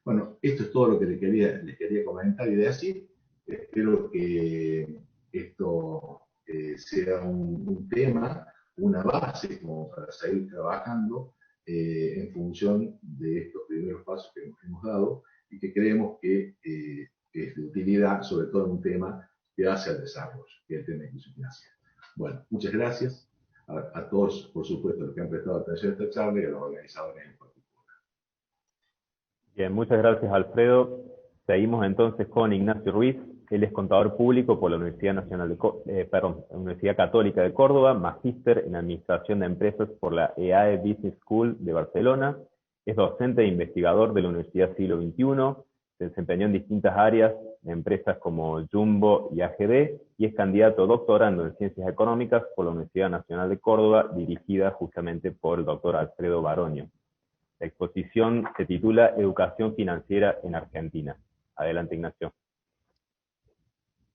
Bueno, esto es todo lo que les quería comentar y decir. Espero que esto sea un tema, una base como para seguir trabajando en función de estos primeros pasos que hemos dado y que creemos que es de utilidad, sobre todo en un tema que hace al desarrollo, que es el tema de inclusión financiera. Bueno, muchas gracias a todos, por supuesto, los que han prestado atención a esta charla y a los organizadores en particular. Bien, muchas gracias, Alfredo. Seguimos entonces con Ignacio Ruiz. Él es contador público por la Universidad Católica de Córdoba, magíster en Administración de Empresas por la EAE Business School de Barcelona. Es docente e investigador de la Universidad Siglo XXI. Se desempeñó en distintas áreas de empresas como Jumbo y AGD, y es candidato doctorando en Ciencias Económicas por la Universidad Nacional de Córdoba, dirigida justamente por el doctor Alfredo Baroño. La exposición se titula Educación Financiera en Argentina. Adelante, Ignacio.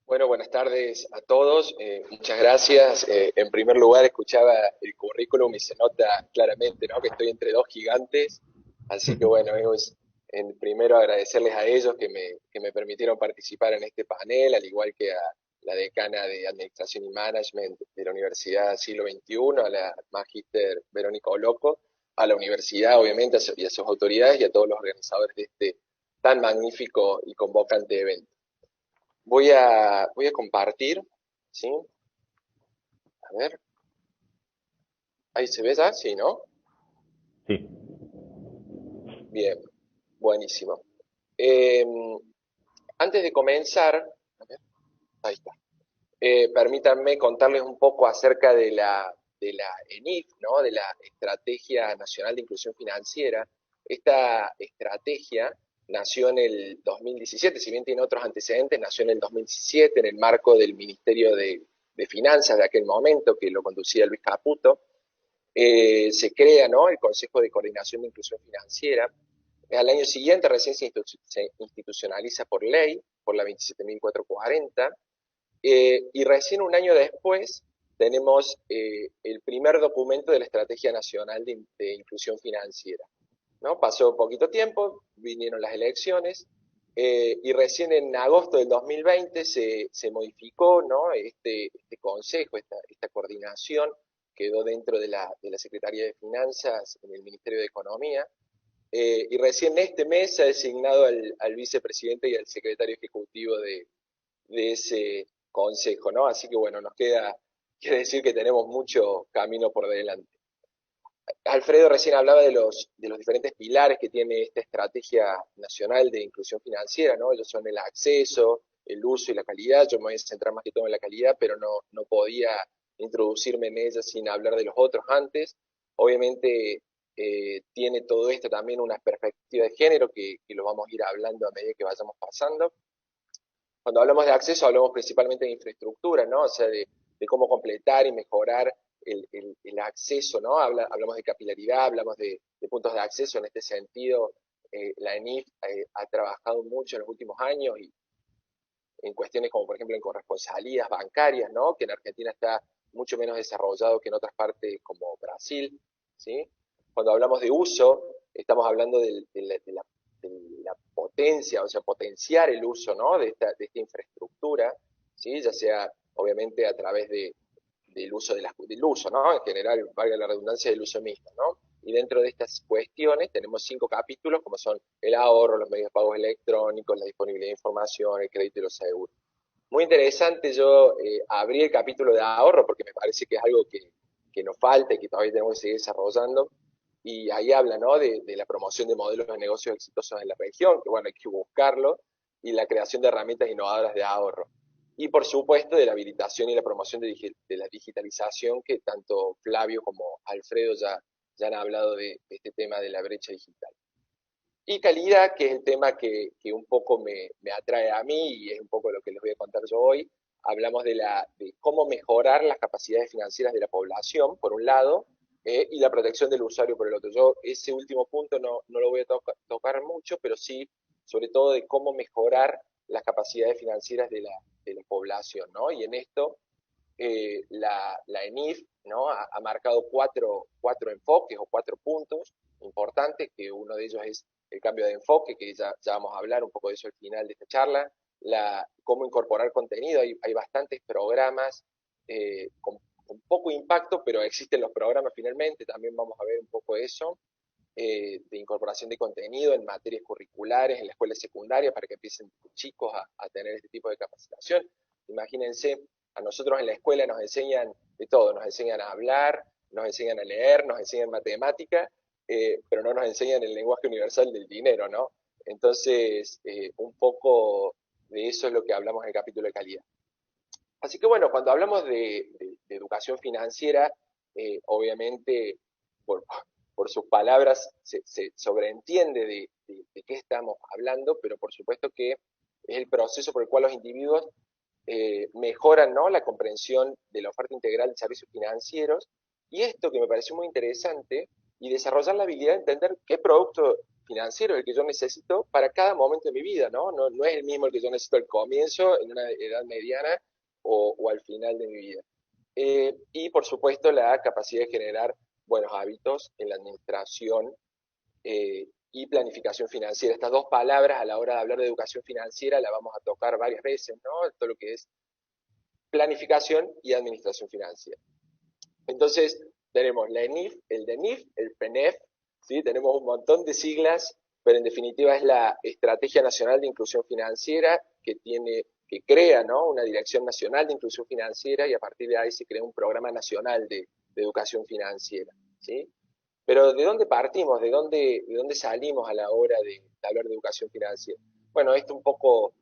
Bueno, buenas tardes a todos. Muchas gracias. En primer lugar, escuchaba el currículum y se nota claramente, ¿no?, que estoy entre dos gigantes. Así que bueno, primero agradecerles a ellos que me permitieron participar en este panel, al igual que a la decana de Administración y Management de la Universidad Siglo XXI, a la magíster Verónica Oloco, a la universidad, obviamente, y a sus autoridades y a todos los organizadores de este tan magnífico y convocante evento. Voy a compartir, ¿sí? A ver. ¿Ahí se ve ya? Sí, ¿no? Sí. Bien, buenísimo. Antes de comenzar, a ver, ahí está. Permítanme contarles un poco acerca de la ENIF, ¿no?, de la Estrategia Nacional de Inclusión Financiera. Esta estrategia nació en el 2017, si bien tiene otros antecedentes, nació en el 2017 en el marco del Ministerio de Finanzas de aquel momento, que lo conducía Luis Caputo. Se crea, ¿no?, el Consejo de Coordinación de Inclusión Financiera. Al año siguiente recién se institucionaliza por ley, por la 27.440, y recién un año después tenemos el primer documento de la Estrategia Nacional de Inclusión Financiera, ¿no? Pasó poquito tiempo, vinieron las elecciones, y recién en agosto del 2020 se modificó, ¿no?, este consejo, esta coordinación quedó dentro de la Secretaría de Finanzas en el Ministerio de Economía, y recién este mes se ha designado al vicepresidente y al secretario ejecutivo de ese consejo, ¿no? Así que bueno, nos queda que decir que tenemos mucho camino por delante. Alfredo recién hablaba de los diferentes pilares que tiene esta estrategia nacional de inclusión financiera, ¿no? Ellos son el acceso, el uso y la calidad. Yo me voy a centrar más que todo en la calidad, pero no podía introducirme en ella sin hablar de los otros antes. Obviamente tiene todo esto también una perspectiva de género que lo vamos a ir hablando a medida que vayamos pasando. Cuando hablamos de acceso, hablamos principalmente de infraestructura, ¿no? O sea, de cómo completar y mejorar el acceso, ¿no? Hablamos de capilaridad, hablamos de puntos de acceso. En este sentido, la ENIF ha trabajado mucho en los últimos años y en cuestiones como, por ejemplo, en corresponsalías bancarias, ¿no?, que en Argentina está mucho menos desarrollado que en otras partes como Brasil, ¿sí? Cuando hablamos de uso, estamos hablando de la potencia, o sea, potenciar el uso, ¿no?, de esta infraestructura, ¿sí?, ya sea, obviamente, a través del uso, del uso, ¿no?, en general, valga la redundancia, del uso mismo, ¿no? Y dentro de estas cuestiones tenemos 5 capítulos, como son el ahorro, los medios de pagos electrónicos, la disponibilidad de información, el crédito y los seguros. Muy interesante, yo abrí el capítulo de ahorro porque me parece que es algo que nos falta y que todavía tenemos que seguir desarrollando. Y ahí habla, ¿no?, de la promoción de modelos de negocios exitosos en la región, que bueno, hay que buscarlo, y la creación de herramientas innovadoras de ahorro. Y por supuesto de la habilitación y la promoción de la digitalización, que tanto Flavio como Alfredo ya han hablado de este tema de la brecha digital. Y calidad, que es el tema que un poco me atrae a mí y es un poco lo que les voy a contar yo hoy, hablamos de cómo mejorar las capacidades financieras de la población, por un lado, y la protección del usuario por el otro. Yo ese último punto no lo voy a tocar mucho, pero sí, sobre todo, de cómo mejorar las capacidades financieras de la población, ¿no? Y en esto, la ENIF, ¿no? ha marcado cuatro enfoques o 4 puntos importantes, que uno de ellos es el cambio de enfoque, que ya vamos a hablar un poco de eso al final de esta charla, cómo incorporar contenido. Hay bastantes programas con poco impacto, pero existen los programas finalmente, también vamos a ver un poco eso, de incorporación de contenido en materias curriculares en la escuela secundaria para que empiecen chicos a tener este tipo de capacitación. Imagínense, a nosotros en la escuela nos enseñan de todo, nos enseñan a hablar, nos enseñan a leer, nos enseñan matemática, pero no nos enseñan el lenguaje universal del dinero, ¿no? Entonces, un poco de eso es lo que hablamos en el capítulo de calidad. Así que bueno, cuando hablamos de educación financiera, obviamente por sus palabras se sobreentiende de qué estamos hablando, pero por supuesto que es el proceso por el cual los individuos mejoran, ¿no?, la comprensión de la oferta integral de servicios financieros, y esto que me pareció muy interesante, y desarrollar la habilidad de entender qué producto financiero es el que yo necesito para cada momento de mi vida, ¿no? No es el mismo el que yo necesito al comienzo, en una edad mediana, o al final de mi vida. Y por supuesto la capacidad de generar buenos hábitos en la administración y planificación financiera. Estas dos palabras a la hora de hablar de educación financiera la vamos a tocar varias veces, ¿no? Todo lo que es planificación y administración financiera. Entonces, tenemos la ENIF, el DENIF, el PENEF, ¿sí? Tenemos un montón de siglas, pero en definitiva es la Estrategia Nacional de Inclusión Financiera que crea, ¿no?, una Dirección Nacional de Inclusión Financiera, y a partir de ahí se crea un Programa Nacional de Educación Financiera, ¿sí? Pero ¿de dónde partimos? ¿De dónde salimos a la hora de hablar de educación financiera? Bueno, esto un poco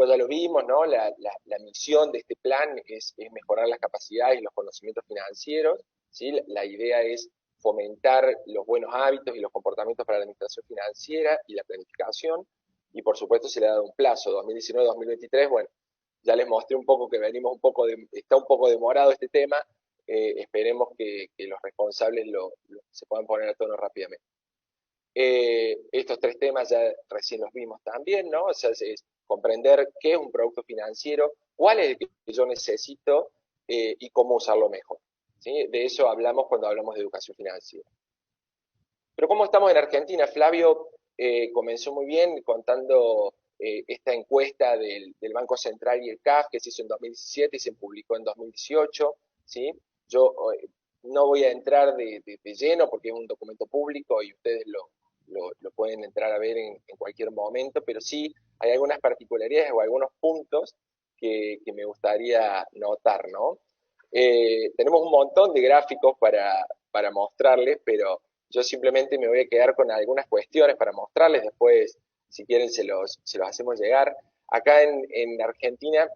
ya lo vimos, ¿no? La misión de este plan es mejorar las capacidades y los conocimientos financieros, ¿sí? La idea es fomentar los buenos hábitos y los comportamientos para la administración financiera y la planificación, y por supuesto se le ha dado un plazo, 2019-2023, bueno, ya les mostré un poco que venimos está un poco demorado este tema, esperemos que los responsables se puedan poner a tono rápidamente. Estos 3 temas ya recién los vimos también, ¿no? O sea, es comprender qué es un producto financiero, cuál es el que yo necesito y cómo usarlo mejor, ¿sí? De eso hablamos cuando hablamos de educación financiera. Pero ¿cómo estamos en Argentina? Flavio comenzó muy bien contando esta encuesta del Banco Central y el CAF, que se hizo en 2017 y se publicó en 2018, ¿sí? Yo no voy a entrar de lleno porque es un documento público y ustedes lo pueden entrar a ver en cualquier momento, pero sí hay algunas particularidades o algunos puntos que me gustaría notar, ¿no? Tenemos un montón de gráficos para mostrarles, pero yo simplemente me voy a quedar con algunas cuestiones para mostrarles, después, si quieren, se los hacemos llegar. Acá en Argentina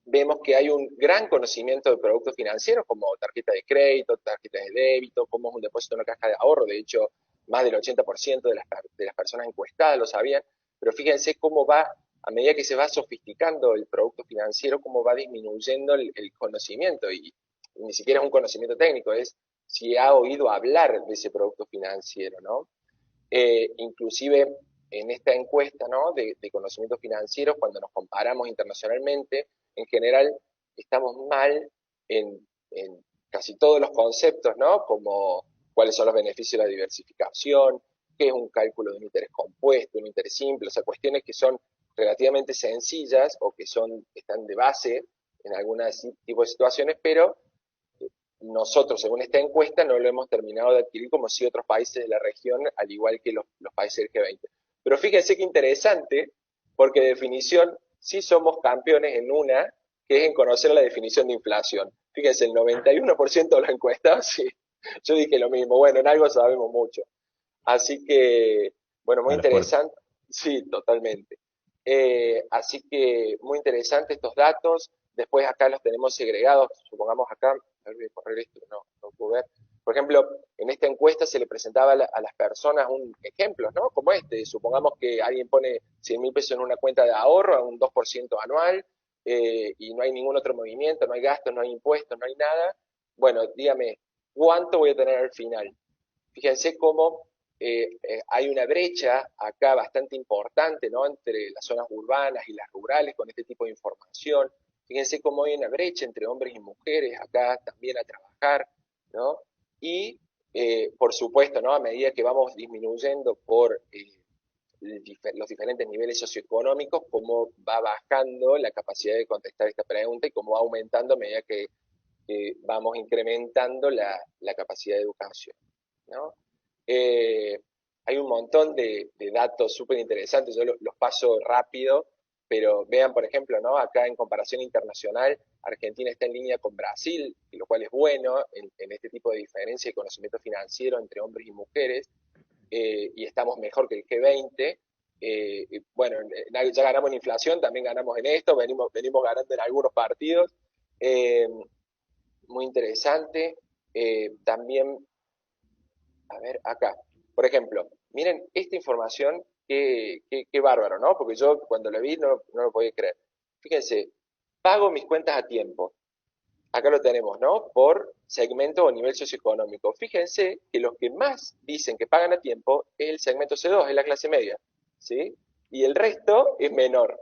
vemos que hay un gran conocimiento de productos financieros como tarjeta de crédito, tarjetas de débito, cómo es un depósito en una caja de ahorro. De hecho, más del 80% de las personas encuestadas lo sabían, pero fíjense cómo va, a medida que se va sofisticando el producto financiero, cómo va disminuyendo el conocimiento, y ni siquiera es un conocimiento técnico, es si ha oído hablar de ese producto financiero, ¿no? Inclusive en esta encuesta, ¿no?, de conocimientos financieros, cuando nos comparamos internacionalmente, en general estamos mal en casi todos los conceptos, ¿no?, como cuáles son los beneficios de la diversificación, qué es un cálculo de un interés compuesto, un interés simple, o sea, cuestiones que son relativamente sencillas o que están de base en algunos tipos de situaciones, pero nosotros, según esta encuesta, no lo hemos terminado de adquirir como si otros países de la región, al igual que los países del G20. Pero fíjense qué interesante, porque de definición sí somos campeones en una, que es en conocer la definición de inflación. Fíjense, el 91% de los encuestados, sí, yo dije lo mismo, bueno, en algo sabemos mucho. Así que, bueno, muy interesante. Sí, totalmente. Así que muy interesante estos datos. Después acá los tenemos segregados, supongamos acá, a ver, voy a correr esto, no puedo ver. Por ejemplo, en esta encuesta se le presentaba a las personas un ejemplo, ¿no? Como este, supongamos que alguien pone 100.000 pesos en una cuenta de ahorro a un 2% anual, y no hay ningún otro movimiento, no hay gastos, no hay impuestos, no hay nada, bueno, dígame, ¿cuánto voy a tener al final? Fíjense cómo hay una brecha acá bastante importante, ¿no? Entre las zonas urbanas y las rurales con este tipo de información. Fíjense cómo hay una brecha entre hombres y mujeres acá también a trabajar, ¿no? Y, por supuesto, ¿no? A medida que vamos disminuyendo por los diferentes niveles socioeconómicos, cómo va bajando la capacidad de contestar esta pregunta y cómo va aumentando a medida que vamos incrementando la capacidad de educación, ¿no? Hay un montón de datos súper interesantes, yo los paso rápido, pero vean, por ejemplo, ¿no? Acá en comparación internacional, Argentina está en línea con Brasil, lo cual es bueno en este tipo de diferencia de conocimiento financiero entre hombres y mujeres, y estamos mejor que el G20. Bueno, ya ganamos en inflación, también ganamos en esto, venimos ganando en algunos partidos. Eh, Muy interesante. También, a ver, acá, por ejemplo, miren esta información, qué bárbaro, ¿no? Porque yo cuando lo vi no lo podía creer. Fíjense, pago mis cuentas a tiempo. Acá lo tenemos, ¿no? Por segmento o nivel socioeconómico. Fíjense que los que más dicen que pagan a tiempo es el segmento C2, es la clase media, ¿sí? Y el resto es menor,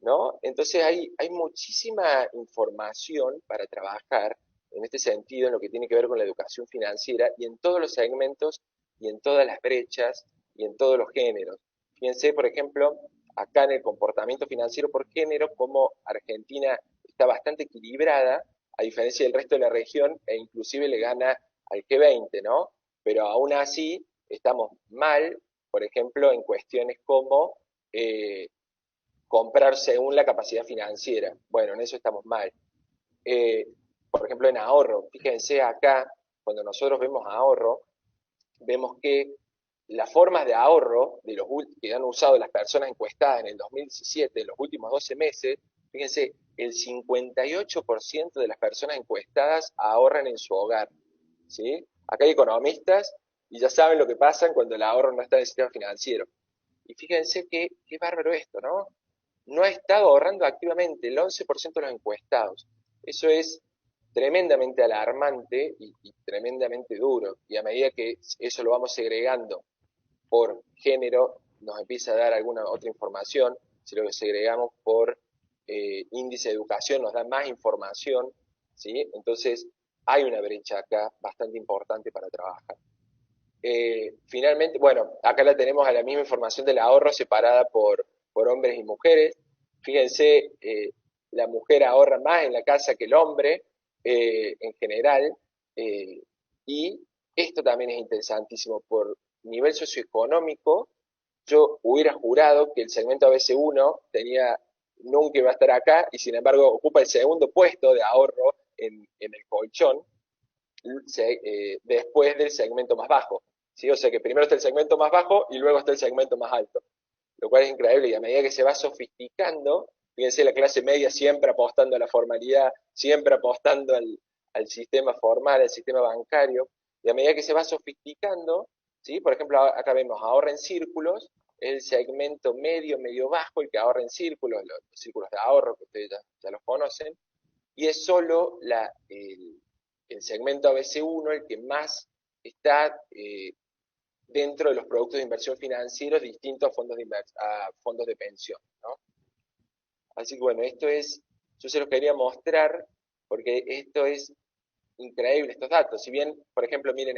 ¿no? Entonces hay muchísima información para trabajar en este sentido, en lo que tiene que ver con la educación financiera y en todos los segmentos y en todas las brechas y en todos los géneros. Fíjense, por ejemplo, acá en el comportamiento financiero por género, como Argentina está bastante equilibrada, a diferencia del resto de la región, e inclusive le gana al G20, ¿no? Pero aún así estamos mal, por ejemplo, en cuestiones como comprar según la capacidad financiera. Bueno, en eso estamos mal. Eh, por ejemplo, en ahorro. Fíjense acá, cuando nosotros vemos ahorro, vemos que las formas de ahorro de los que han usado las personas encuestadas en el 2017, en los últimos 12 meses, fíjense, el 58% de las personas encuestadas ahorran en su hogar, ¿sí? Acá hay economistas y ya saben lo que pasa cuando el ahorro no está en el sistema financiero. Y fíjense qué bárbaro esto, ¿no? No ha estado ahorrando activamente el 11% de los encuestados. Eso es tremendamente alarmante y tremendamente duro. Y a medida que eso lo vamos segregando por género, nos empieza a dar alguna otra información. Si lo segregamos por índice de educación, nos da más información, ¿sí? Entonces, hay una brecha acá bastante importante para trabajar. Finalmente, bueno, acá la tenemos a la misma información del ahorro separada por hombres y mujeres. Fíjense, la mujer ahorra más en la casa que el hombre en general. eh, y esto también es interesantísimo. Por nivel socioeconómico, yo hubiera jurado que el segmento ABC1 nunca iba a estar acá y sin embargo ocupa el segundo puesto de ahorro en el colchón después del segmento más bajo. ¿Sí? O sea que primero está el segmento más bajo y luego está el segmento más alto, lo cual es increíble. Y a medida que se va sofisticando, fíjense, la clase media siempre apostando a la formalidad, siempre apostando al sistema formal, al sistema bancario, y a medida que se va sofisticando, ¿sí? Por ejemplo, acá vemos ahorra en círculos, el segmento medio, medio bajo, el que ahorra en círculos, los círculos de ahorro que ustedes ya los conocen, y es solo el segmento ABC1 el que más está dentro de los productos de inversión financieros distintos a fondos de pensión, ¿no? Así que bueno, yo se los quería mostrar porque esto es increíble, estos datos. Si bien, por ejemplo, miren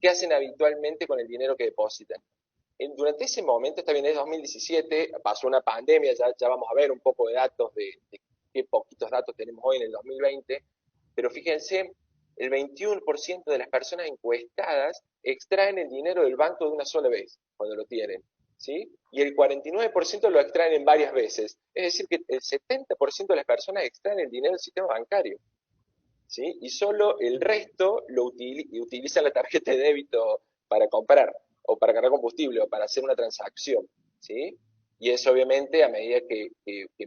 ¿qué hacen habitualmente con el dinero que depositan? Durante ese momento, está bien, es 2017, pasó una pandemia, ya vamos a ver un poco de datos, de qué poquitos datos tenemos hoy en el 2020, pero fíjense, el 21% de las personas encuestadas extraen el dinero del banco de una sola vez, cuando lo tienen, ¿sí? Y el 49% lo extraen en varias veces. Es decir, que el 70% de las personas extraen el dinero del sistema bancario, ¿sí? Y solo el resto utiliza la tarjeta de débito para comprar, o para cargar combustible, o para hacer una transacción, ¿sí? Y eso obviamente a medida que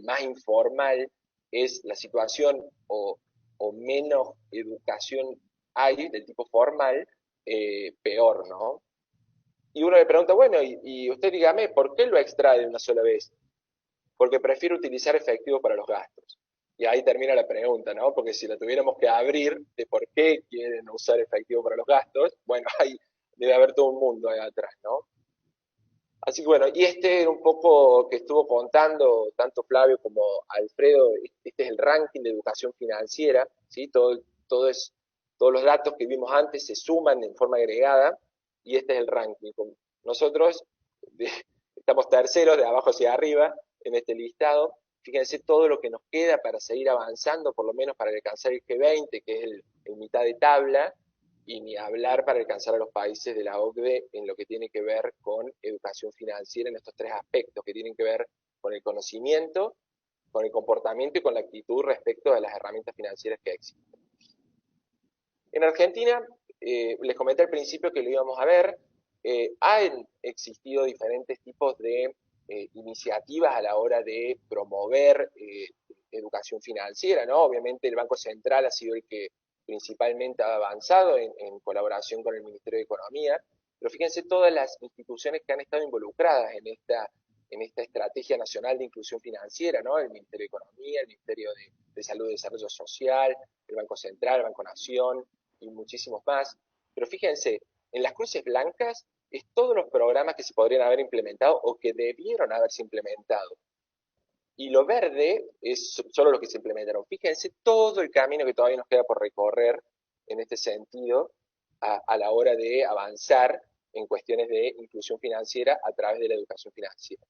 más informal es la situación o menos educación hay del tipo formal, peor, ¿no? Y uno le pregunta, bueno, y usted dígame, ¿por qué lo extrae de una sola vez? porque prefiero utilizar efectivo para los gastos. Y ahí termina la pregunta, ¿no? Porque si la tuviéramos que abrir de por qué quieren usar efectivo para los gastos, bueno, ahí debe haber todo un mundo ahí atrás, ¿no? Así que bueno, y este era un poco que estuvo contando tanto Flavio como Alfredo, este es el ranking de educación financiera, ¿sí? Todos los datos que vimos antes se suman en forma agregada y este es el ranking. Nosotros estamos terceros de abajo hacia arriba en este listado. Fíjense todo lo que nos queda para seguir avanzando, por lo menos para alcanzar el G20, que es el mitad de tabla, y ni hablar para alcanzar a los países de la OCDE en lo que tiene que ver con educación financiera en estos tres aspectos que tienen que ver con el conocimiento, con el comportamiento y con la actitud respecto a las herramientas financieras que existen. En Argentina, les comenté al principio que lo íbamos a ver, han existido diferentes tipos de iniciativas a la hora de promover educación financiera, ¿no? Obviamente el Banco Central ha sido el que principalmente ha avanzado en colaboración con el Ministerio de Economía, pero fíjense todas las instituciones que han estado involucradas en esta estrategia nacional de inclusión financiera, ¿no? El Ministerio de Economía, el Ministerio de Salud y Desarrollo Social, el Banco Central, el Banco Nación y muchísimos más. Pero fíjense, en las cruces blancas es todos los programas que se podrían haber implementado o que debieron haberse implementado. Y lo verde es solo lo que se implementaron. Fíjense todo el camino que todavía nos queda por recorrer en este sentido a la hora de avanzar en cuestiones de inclusión financiera a través de la educación financiera.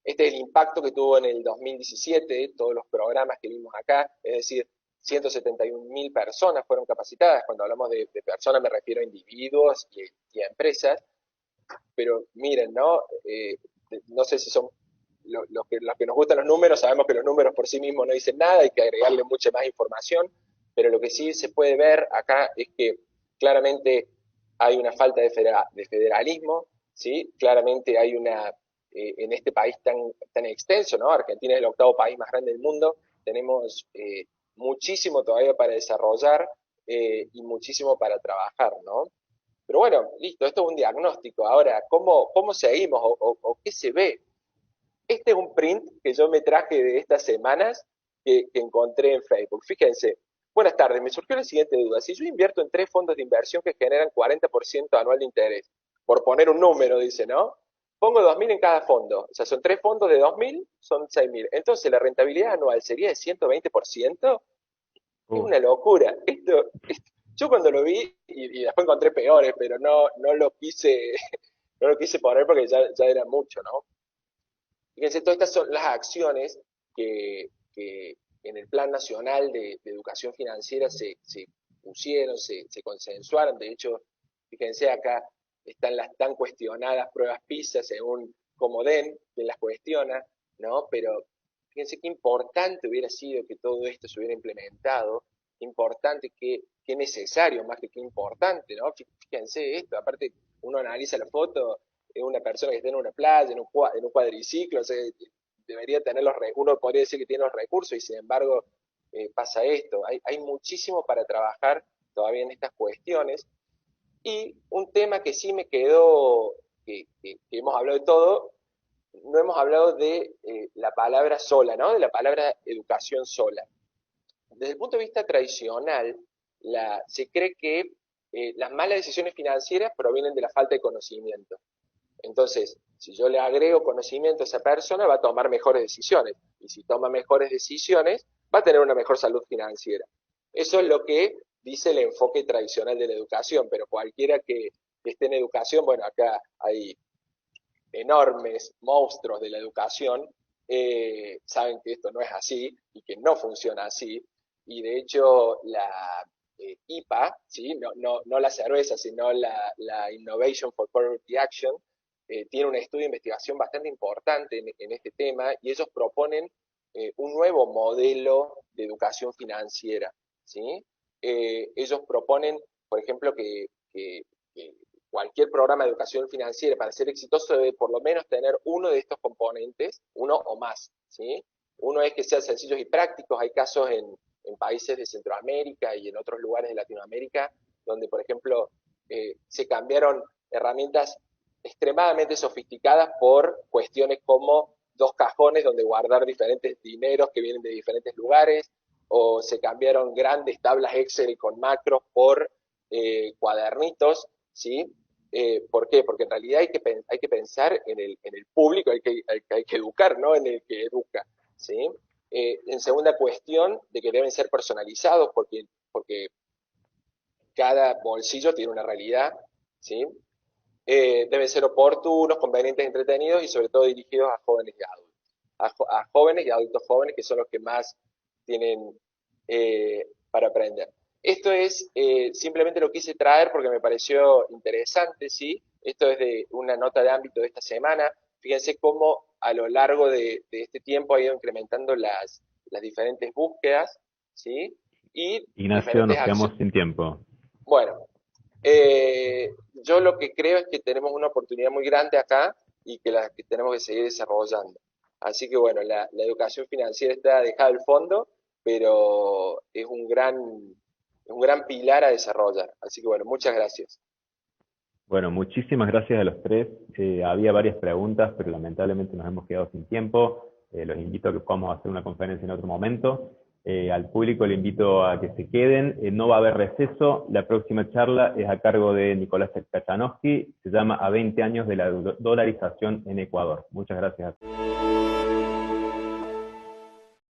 Este es el impacto que tuvo en el 2017, todos los programas que vimos acá, es decir, 171.000 personas fueron capacitadas. Cuando hablamos de personas me refiero a individuos y a empresas, pero miren, ¿no? No sé si son los que nos gustan los números, sabemos que los números por sí mismos no dicen nada, hay que agregarle mucha más información, pero lo que sí se puede ver acá es que claramente hay una falta de federalismo, ¿sí? Claramente hay en este país tan extenso, ¿no? Argentina es el octavo país más grande del mundo, tenemos muchísimo todavía para desarrollar y muchísimo para trabajar, ¿no? Pero bueno, listo, esto es un diagnóstico. Ahora, ¿cómo seguimos o qué se ve? Este es un print que yo me traje de estas semanas que encontré en Facebook. Fíjense, buenas tardes, me surgió la siguiente duda. Si yo invierto en 3 fondos de inversión que generan 40% anual de interés, por poner un número, dice, ¿no? Pongo 2.000 en cada fondo, o sea, son 3 fondos de 2.000, son 6.000. Entonces, la rentabilidad anual sería de 120%. Es una locura. Yo cuando lo vi, y después encontré peores, pero no lo quise, no lo quise poner porque ya era mucho, ¿no? Fíjense, todas estas son las acciones que en el Plan Nacional de Educación Financiera se pusieron, se consensuaron. De hecho, fíjense acá, están las tan cuestionadas pruebas PISA, según Comodén, quien las cuestiona, ¿no? Pero fíjense qué importante hubiera sido que todo esto se hubiera implementado, qué importante, qué necesario, más que qué importante, ¿no? Fíjense esto, aparte uno analiza la foto, es una persona que está en una playa, en un cuadriciclo, o sea, debería tener uno podría decir que tiene los recursos y sin embargo pasa esto. Hay muchísimo para trabajar todavía en estas cuestiones. Y un tema que sí me quedó, que hemos hablado de todo, no hemos hablado de la palabra sola, ¿no? De la palabra educación sola. Desde el punto de vista tradicional, se cree que las malas decisiones financieras provienen de la falta de conocimiento. Entonces, si yo le agrego conocimiento a esa persona, va a tomar mejores decisiones. Y si toma mejores decisiones, va a tener una mejor salud financiera. Eso es lo que dice el enfoque tradicional de la educación, pero cualquiera que esté en educación, bueno, acá hay enormes monstruos de la educación, saben que esto no es así y que no funciona así. Y de hecho, la IPA, ¿sí? No la cerveza, sino la Innovation for Poverty Action, tiene un estudio de investigación bastante importante en este tema y ellos proponen un nuevo modelo de educación financiera, ¿sí? Ellos proponen, por ejemplo, que cualquier programa de educación financiera para ser exitoso debe por lo menos tener uno de estos componentes, uno o más, ¿sí? Uno es que sean sencillos y prácticos. Hay casos en países de Centroamérica y en otros lugares de Latinoamérica donde, por ejemplo, se cambiaron herramientas extremadamente sofisticadas por cuestiones como 2 cajones donde guardar diferentes dineros que vienen de diferentes lugares, o se cambiaron grandes tablas Excel con macros por cuadernitos, ¿sí? ¿Por qué? Porque en realidad hay que pensar en el público, hay que educar, ¿no? En el que educa, ¿sí? En segunda cuestión, de que deben ser personalizados, porque cada bolsillo tiene una realidad, ¿sí? Deben ser oportunos, convenientes, entretenidos y sobre todo dirigidos a jóvenes y adultos. A jóvenes y adultos jóvenes, que son los que más tienen para aprender. Esto es simplemente lo quise traer porque me pareció interesante, ¿sí? Esto es de una nota de ámbito de esta semana. Fíjense cómo a lo largo de este tiempo ha ido incrementando las diferentes búsquedas, ¿sí? Y Ignacio, nos diferentes quedamos acciones. sin tiempo. Bueno, yo lo que creo es que tenemos una oportunidad muy grande acá y que la que tenemos que seguir desarrollando. Así que bueno, la educación financiera está dejada al fondo, pero es un gran pilar a desarrollar. Así que bueno, muchas gracias. Bueno, muchísimas gracias a los tres. Había varias preguntas, pero lamentablemente nos hemos quedado sin tiempo. Los invito a que podamos hacer una conferencia en otro momento. Al público le invito a que se queden. No va a haber receso. La próxima charla es a cargo de Nicolás Kachanowski. Se llama A 20 años de la dolarización en Ecuador. Muchas gracias a todos.